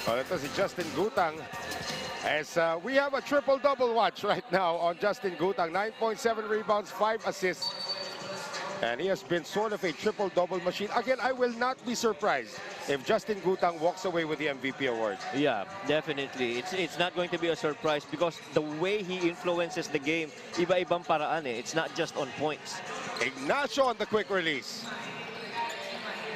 Well, ito si Justin Gutang. As we have a triple-double watch right now on Justin Gutang. 9.7 rebounds, 5 assists. And he has been sort of a triple-double machine. Again, I will not be surprised if Justin Gutang walks away with the MVP award. Yeah, definitely. It's not going to be a surprise because the way he influences the game, iba-ibang paraan eh. It's not just on points. Ignacio on the quick release.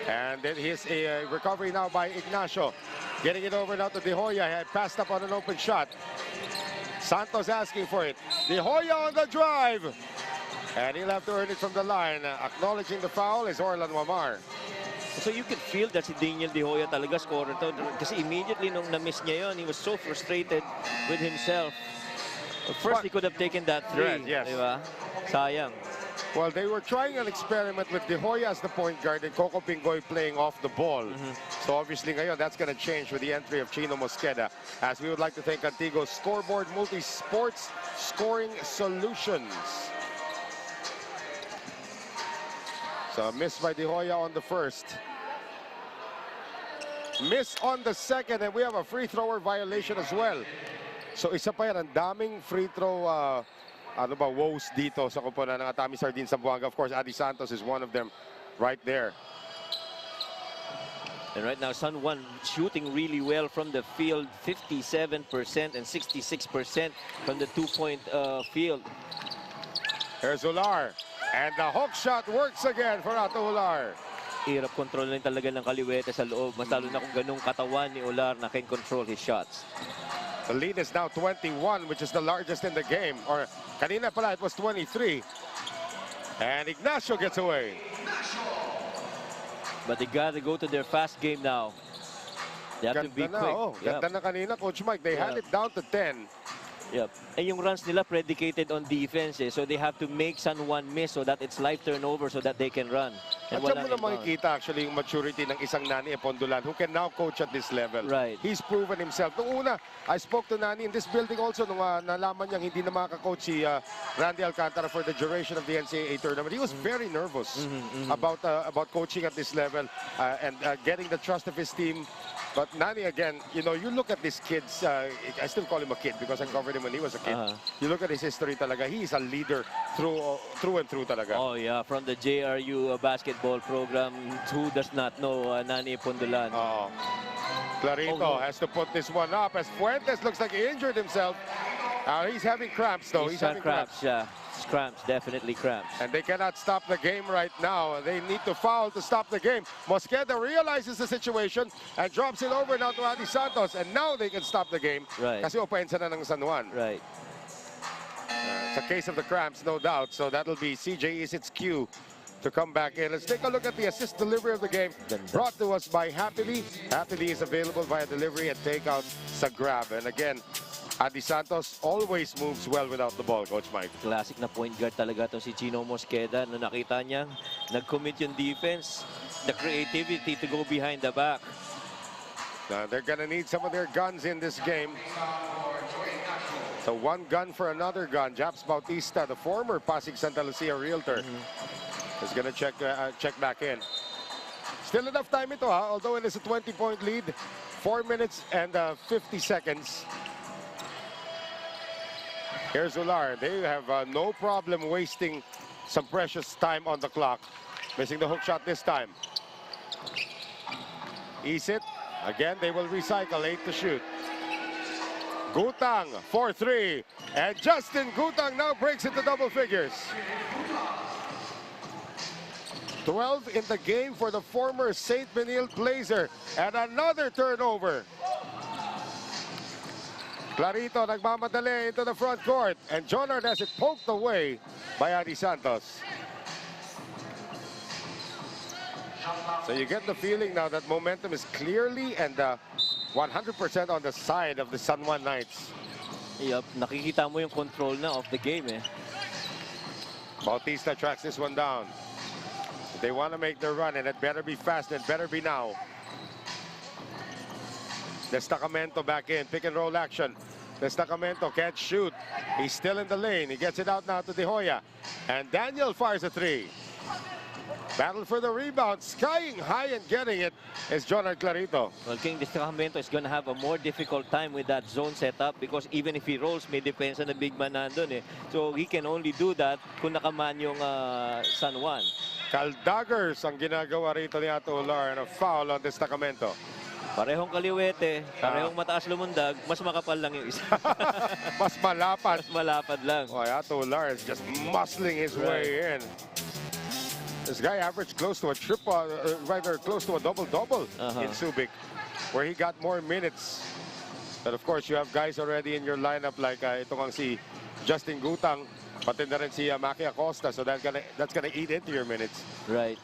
And then here's a recovery now by Ignacio. Getting it over now to De Hoya. He had passed up on an open shot. Santos asking for it. De Hoya on the drive. And he'll have to earn it from the line. Acknowledging the foul is Orlan Wamar. So you can feel that si Daniel De Hoya talaga scorer to. Kasi immediately nung na-miss niya yun, he was so frustrated with himself. First, he could have taken that three. Yes. Diba? Sayang. Well, they were trying an experiment with De Hoya as the point guard and Coco Pingoy playing off the ball. So obviously ngayon, that's going to change with the entry of Chino Mosqueda. As we would like to thank Antigo's Scoreboard Multi-Sports Scoring Solutions. So a miss by De Hoya on the first. Miss on the second, and we have a free thrower violation as well. So isa pa yan, ang daming free throw woes dito sa kupunan ng Atami Sardines Zamboanga. Of course, Adi Santos is one of them right there. And right now, San Juan shooting really well from the field, 57% and 66% from the two-point field. Here's Ular, and the hook shot works again for Ato Ular. Hirap kontrolin talaga ng Kaliwete sa loob, mas lalo na kung ganung katawan ni Ular na can control his shots. The lead is now 21, which is the largest in the game. Or kanina pala, it was 23. And Ignacio gets away. But they gotta go to their fast game now. They have to be quick. Ganda na kanina, Coach Mike. They had it down to 10. Yep. And yung runs nila predicated on defense eh. So they have to make San Juan miss so that it's live turnover so that they can run. At saan mo na makikita actually yung maturity ng isang Nani Epondulan who can now coach at this level. Right. He's proven himself. Nung una, I spoke to Nani in this building also nung nalaman niyang hindi na makaka-coach si Randy Alcantara for the duration of the NCAA tournament. He was very nervous about coaching at this level and getting the trust of his team. But Nani, again, you know, you look at these kids, I still call him a kid because I covered him when he was a kid. You look at his history talaga, he is a leader through and through talaga. Oh yeah, from the JRU basketball program, who does not know Nani Pondolan? Clarito has to put this one up as Fuentes looks like he injured himself. He's having cramps though. He's having cramps, yeah. Cramps, definitely cramps. And they cannot stop the game right now. They need to foul to stop the game. Mosqueda realizes the situation and drops it over now to Adi Santos. And now they can stop the game. Right. Kasi opensa na ng San Juan. Right. It's a case of the cramps, no doubt. So that'll be CJ Isit's cue to come back in. Let's take a look at the assist delivery of the game. Brought to us by Happily. Happily is available via delivery and takeout sa Grab. And again, Adi Santos always moves well without the ball, Coach Mike. Classic na point guard talaga to si Chino Mosqueda. No, nakita niya, nag-commit yung defense, the creativity to go behind the back. They're gonna need some of their guns in this game. So one gun for another gun. Japs Bautista, the former Pasig Santa Lucia realtor, is gonna check back in. Still enough time ito, although it is a 20-point lead. 4 minutes and 50 seconds. Here's Ular. They have no problem wasting some precious time on the clock. Missing the hook shot this time. Isit. Again, they will recycle. 8 to shoot. Gutang for 3. And Justin Gutang now breaks into double figures. 12 in the game for the former St. Benilde Blazer. And another turnover. Clarito nagmamadali into the front court. And Jonard has it poked away by Adi Santos. So you get the feeling now that momentum is clearly and 100% on the side of the San Juan Knights. Yup, nakikita mo yung control na of the game eh. Bautista tracks this one down. They want to make their run, and it better be fast, and it better be now. Destacamento back in, pick and roll action. Destacamento can't shoot. He's still in the lane. He gets it out now to De Hoya. And Daniel fires a three. Battle for the rebound, skying high and getting it is Jonard Clarito. Well, King Destacamento is going to have a more difficult time with that zone setup because even if he rolls, may depends on the big man nandun eh. So he can only do that kung nakaman yung San Juan. Caldaggers ang ginagawa rito ni Ato Ular, and a foul on Destacamento. Parehong kaliwete, parehong mataas lumundag, mas makapal lang yung isa. Mas malapad. Mas malapad lang. Oh, Ato Ular is just muscling his way in. This guy averaged close to a triple, rather close to a double-double in Subic, where he got more minutes. But of course, you have guys already in your lineup like itong si Justin Gutang, pati na rin si Maki Acosta, so that's gonna eat into your minutes. Right.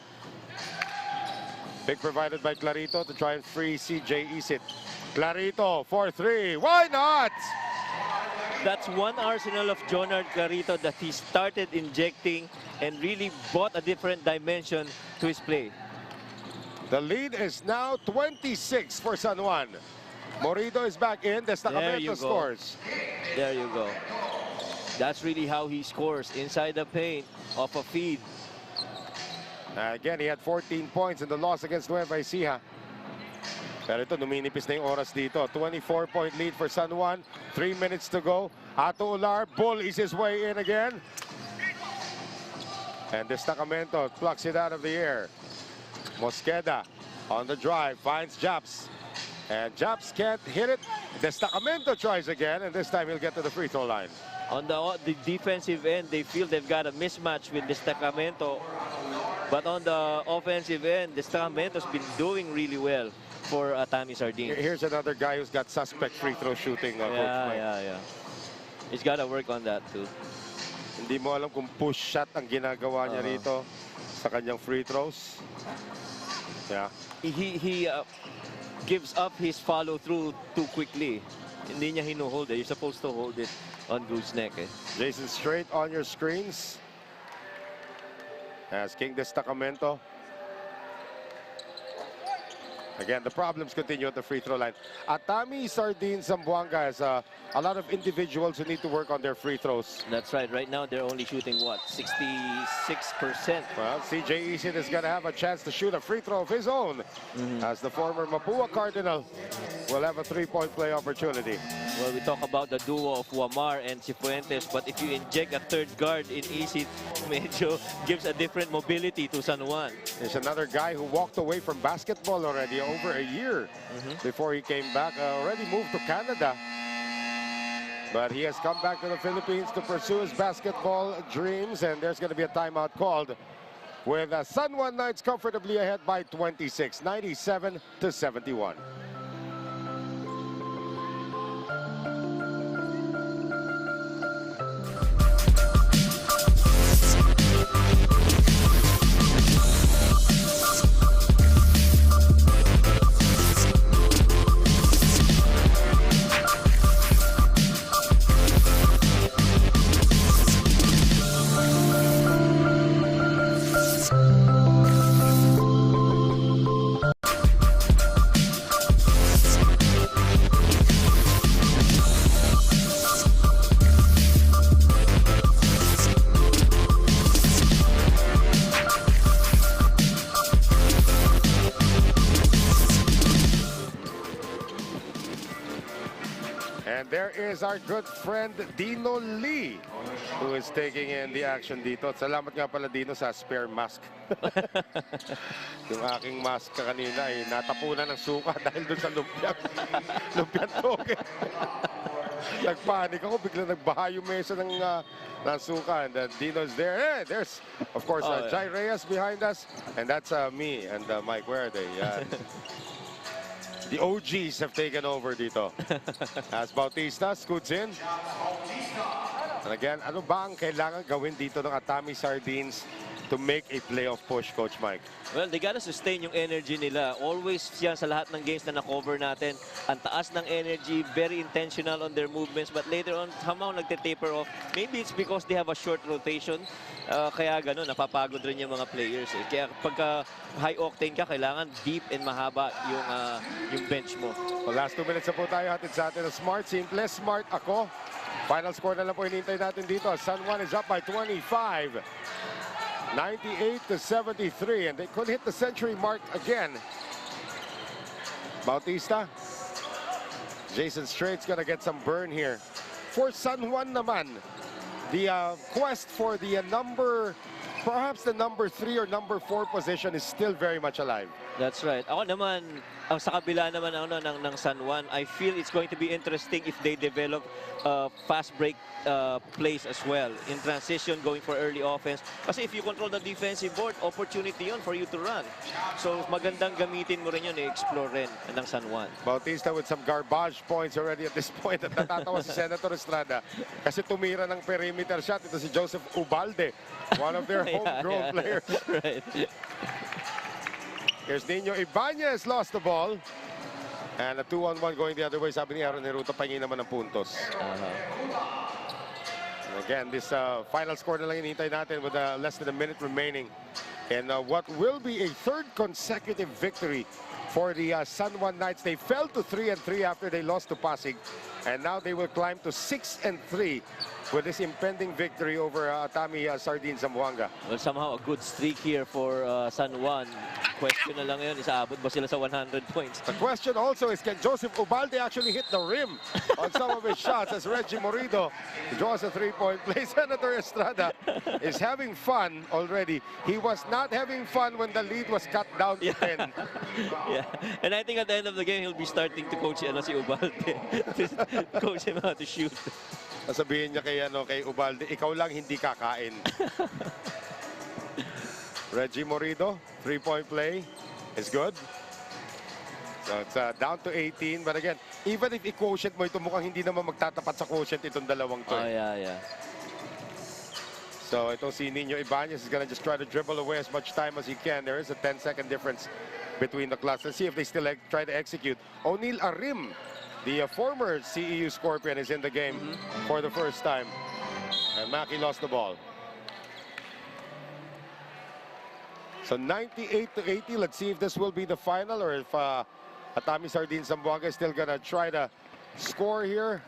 Big provided by Clarito to try and free CJ Isit. Clarito for three. Why not? That's one arsenal of Jonard Clarito that he started injecting and really brought a different dimension to his play. The lead is now 26 for San Juan. Morido is back in. Destacamento scores. There you go. That's really how he scores, inside the paint, off a feed. Again, he had 14 points in the loss against Nueva Ecija. Pero ito, numinipis na yung oras dito. 24-point lead for San Juan. 3 minutes to go. Ato Ular bullies his way in again. And Destacamento plucks it out of the air. Mosqueda on the drive, finds Japs. And Japs can't hit it. Destacamento tries again, and this time he'll get to the free throw line. On the defensive end, they feel they've got a mismatch with Destacamento. But on the offensive end, Destacamento's been doing really well for Atami Sardines. Here's another guy who's got suspect free throw shooting. Yeah. He's got to work on that too. Hindi mo alam kung push shot ang ginagawa niya rito sa kanyang free throws. Yeah. He gives up his follow through too quickly. Hindi niya hinuhold eh. You're supposed to hold it on gooseneck eh. Jason Straight on your screens. As King Destacamento. Again, the problems continue at the free throw line. Atami Sardines Zamboanga has a lot of individuals who need to work on their free throws. That's right. Right now, they're only shooting, what, 66%? Well, CJ Isit is going to have a chance to shoot a free throw of his own as the former Mapua Cardinal will have a three-point play opportunity. Well, we talk about the duo of Wamar and Cifuentes, but if you inject a third guard in Isit, medyo gives a different mobility to San Juan. There's another guy who walked away from basketball already over a year before he came back. Already moved to Canada. But he has come back to the Philippines to pursue his basketball dreams, and there's going to be a timeout called with San Juan Knights comfortably ahead by 26, 97-71. And there is our good friend Dino Lee, who is taking in the action dito. At salamat nga pala Dino sa spare mask. Yung aking mask kanina ay natapunan ng suka dahil doon sa lumpiang toge. Nagpanik ako, bigla nagbaha yung mesa ng suka. And Dino's there. There's, of course, Jai Reyes behind us. And that's me and Mike. Where are they? The OGs have taken over dito. As Bautista scoots in. And again, ano ba ang kailangan gawin dito ng Atami Sardines to make a playoff push, Coach Mike? Well, they gotta sustain yung energy nila. Always yan sa lahat ng games na na-cover natin. Ang taas ng energy, very intentional on their movements. But later on, somehow nagte-taper off. Maybe it's because they have a short rotation. Kaya gano'n, napapagod rin yung mga players. Kaya pagka high octane ka, kailangan deep and mahaba yung bench mo. Well, last 2 minutes na po tayo. Hatid sa atin. Smart, simple, smart ako. Final score na lang po hinihintay natin dito. San Juan is up by 25. 98-73, and they could hit the century mark again. Bautista. Jason Straight's gonna get some burn here. For San Juan naman, the quest for the perhaps the number 3 or number 4 position is still very much alive. That's right. Ako naman, sa kabila naman ng San Juan, I feel it's going to be interesting if they develop fast break plays as well. In transition, going for early offense. Kasi if you control the defensive board, opportunity yun for you to run. So magandang gamitin mo rin yun, i-explore rin ng San Juan. Bautista with some garbage points already at this point. At natatawa si Senator Estrada. Kasi tumira ng perimeter shot. Ito si Joseph Ubalde, one of their homegrown players. Right. Here's Nino Ibanez, lost the ball. And a 2-on-1 going the other way. Sabi ni Aaron Heruta, pahingin naman ng puntos. And again, this final score na lang hinihintay natin with less than a minute remaining. And what will be a 3rd consecutive victory for the San Juan Knights. They fell to 3-3 after they lost to Pasig. And now they will climb to 6-3 with this impending victory over Atami Sardines Zamboanga. Well, somehow a good streak here for San Juan. Question na lang yun, isaabot ba sila sa 100 points? The question also is, can Joseph Ubalde actually hit the rim on some of his shots as Reggie Morido draws a 3-point play? Senator Estrada is having fun already. He was not having fun when the lead was cut down to 10. Yeah, and I think at the end of the game, he'll be starting to coach si Ubalde. Coach him how to shoot. Sasabihin niya kay Ubalde, ikaw lang hindi kakain. Reggie Morido, 3-point play is good. So it's down to 18. But again, even if i-quotient mo ito, mukhang hindi naman magtatapat sa quotient itong dalawang to. Oh, yeah. So itong si Nino Ibanez is gonna just try to dribble away as much time as he can. There is a 10-second difference between the clocks. Let's see if they still try to execute. O'Neal Arim, the former CEU Scorpion, is in the game for the first time. And Maki lost the ball. So 98-80. Let's see if this will be the final or if Atami Sardines Zamboanga is still gonna try to score here.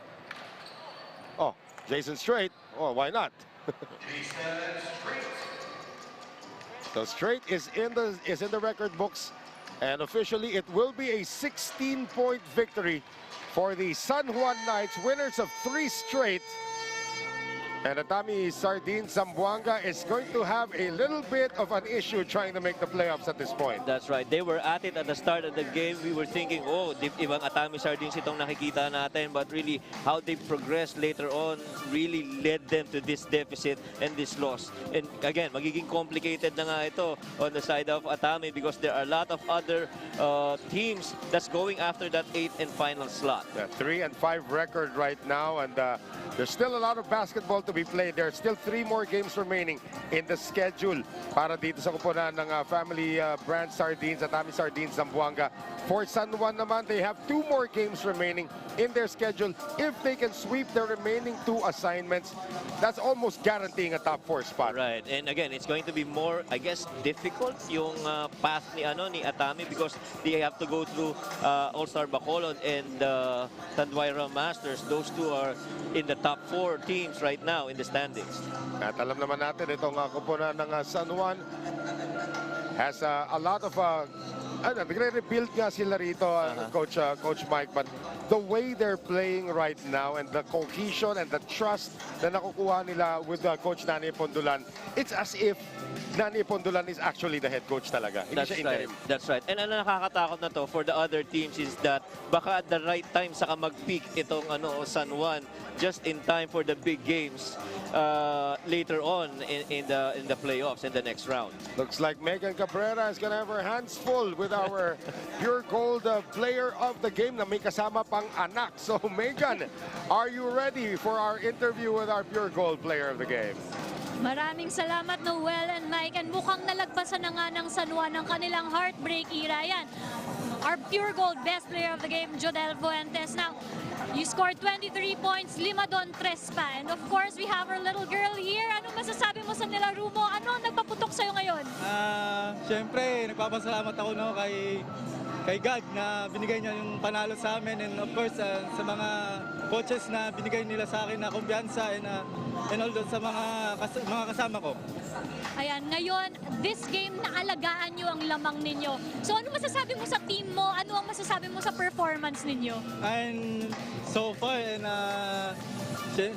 Oh, Jason Straight. Oh, why not? So Straight is in the record books, and officially it will be a 16-point victory for the San Juan Knights, winners of 3 straight. And Atami Sardines Zamboanga is going to have a little bit of an issue trying to make the playoffs at this point. That's right. They were at it at the start of the game. We were thinking, oh, ibang Atami Sardines itong nakikita natin. But really, how they progressed later on really led them to this deficit and this loss. And again, magiging complicated na nga ito on the side of Atami because there are a lot of other teams that's going after that 8th and final slot. The 3-5 record right now, and there's still a lot of basketball to be played. There are still 3 more games remaining in the schedule para dito sa kupunan ng family brand Sardines, Atami Sardines Zamboanga. For San Juan naman, they have 2 more games remaining in their schedule. If they can sweep the remaining 2 assignments, that's almost guaranteeing a top 4 spot. Right, and again, it's going to be more, I guess, difficult yung path ni Atami because they have to go through All-Star Bacolod and Tanduayra Masters. Those 2 are in the top 4 teams right now in the standings. At alam naman natin itong kupunan ng San Juan has a lot of nagre-rebuild nga sila rito, Coach Mike, but the way they're playing right now and the cohesion and the trust na nakukuha nila with Coach Nani Pondulan, it's as if Nani Pondulan is actually the head coach talaga. Hindi That's siya right. interim. That's right. And ang nakakatakot na to for the other teams is that baka at the right time saka mag-peak itong San Juan just in time for the big games later on in the playoffs in the next round. Looks like Megan Cabrera is gonna have her hands full with our Pure Gold player of the game na may kasama pang anak. So Megan, are you ready for our interview with our Pure Gold player of the game? Maraming salamat, Noel and Mike. And mukhang nalagpasan na nga ng San Juan ang kanilang heartbreak era. Yan, our Pure Gold best player of the game, Jodel Fuentes. Now, you scored 23 points, 5 doon, 3 pa. And of course, we have our little girl here. Anong masasabi mo sa nilaro mo? Ano ang nagpaputok sa'yo ngayon? Siyempre, nagpapasalamat ako kay God na binigay niya yung panalo sa amin, and of course sa mga coaches na binigay nila sa akin na kumpiyansa, and all sa mga kasama ko. Ayan, ngayon, this game naalagaan nyo ang lamang ninyo. So ano masasabi mo sa team mo? Ano ang masasabi mo sa performance ninyo? And so far, and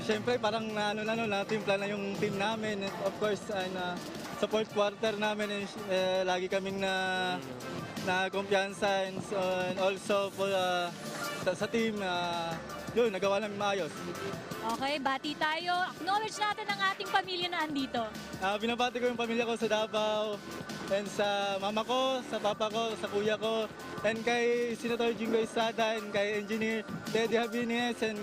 siyempre parang na-timpla na yung team namin. And of course, sa fourth quarter namin, lagi kaming na kumpiyansa, and also for sa team, yun, nagawa namin maayos. Okay, bati tayo. Acknowledge natin ang ating pamilya na andito. Binabati ko yung pamilya ko sa Davao, and sa mama ko, sa papa ko, sa kuya ko, and kay Senator Jingo Estrada, and kay Engineer Teddy Habines, and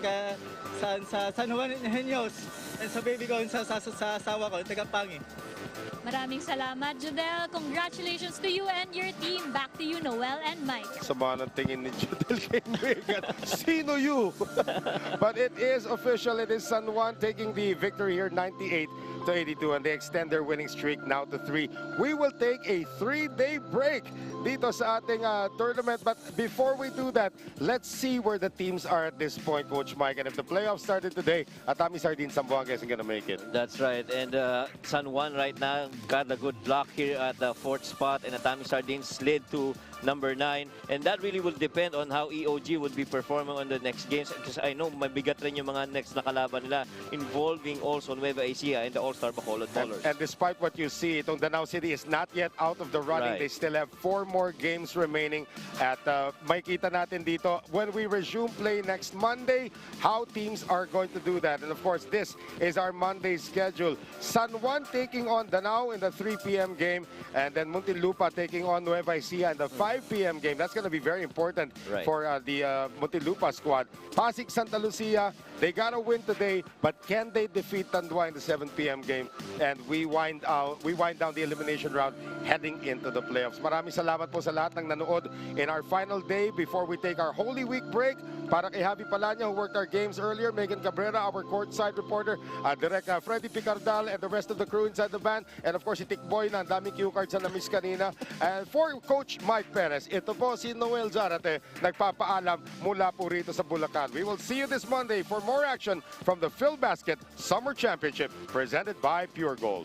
sa San Juan Knights, and sa baby ko, and sa asawa ko, Tagapangi. Maraming salamat, Jodel. Congratulations to you and your team. Back to you, Noel and Mike. Sama ng tingin ni Jodel kay Megan. Sino you? But it is official. It is San Juan taking the victory here, 98-82, and they extend their winning streak now to 3. We will take a 3-day break dito sa ating tournament. But before we do that, let's see where the teams are at this point, Coach Mike. And if the playoffs started today, Atami Sardines Zamboanga isn't going to make it. That's right. And San Juan right now got a good block here at the 4th spot, and Atami Sardines slid to number 9, and that really will depend on how EOG would be performing on the next games, because I know mabigat rin yung mga next na kalaban nila involving also Nueva Ecija and the All-Star Bacolod Ballers. And despite what you see, itong Danao City is not yet out of the running. Right. They still have 4 more games remaining. At makikita natin dito when we resume play next Monday, how teams are going to do that. And of course, this is our Monday schedule. San Juan taking on Danao in the 3 p.m. game, and then Muntinlupa taking on Nueva Ecija in the 5 p.m. game. That's going to be very important for the Muntinlupa squad. Pasig Santa Lucia, they got to win today, but can they defeat Tandua in the 7 p.m. game? And we wind down the elimination round heading into the playoffs. Maraming salamat po sa lahat ng nanood in our final day before we take our Holy Week break. Para kay Javi Palanya, who worked our games earlier, Megan Cabrera, our courtside reporter, Direk Freddy Picardal, and the rest of the crew inside the band, and of course si Tikboy na ang daming cue cards na na-miss kanina. And for Coach Mike Perez, ito po si Noel Zarate, nagpapaalam mula po rito sa Bulacan. We will see you this Monday for more action from the Phil Basket Summer Championship presented by Pure Gold.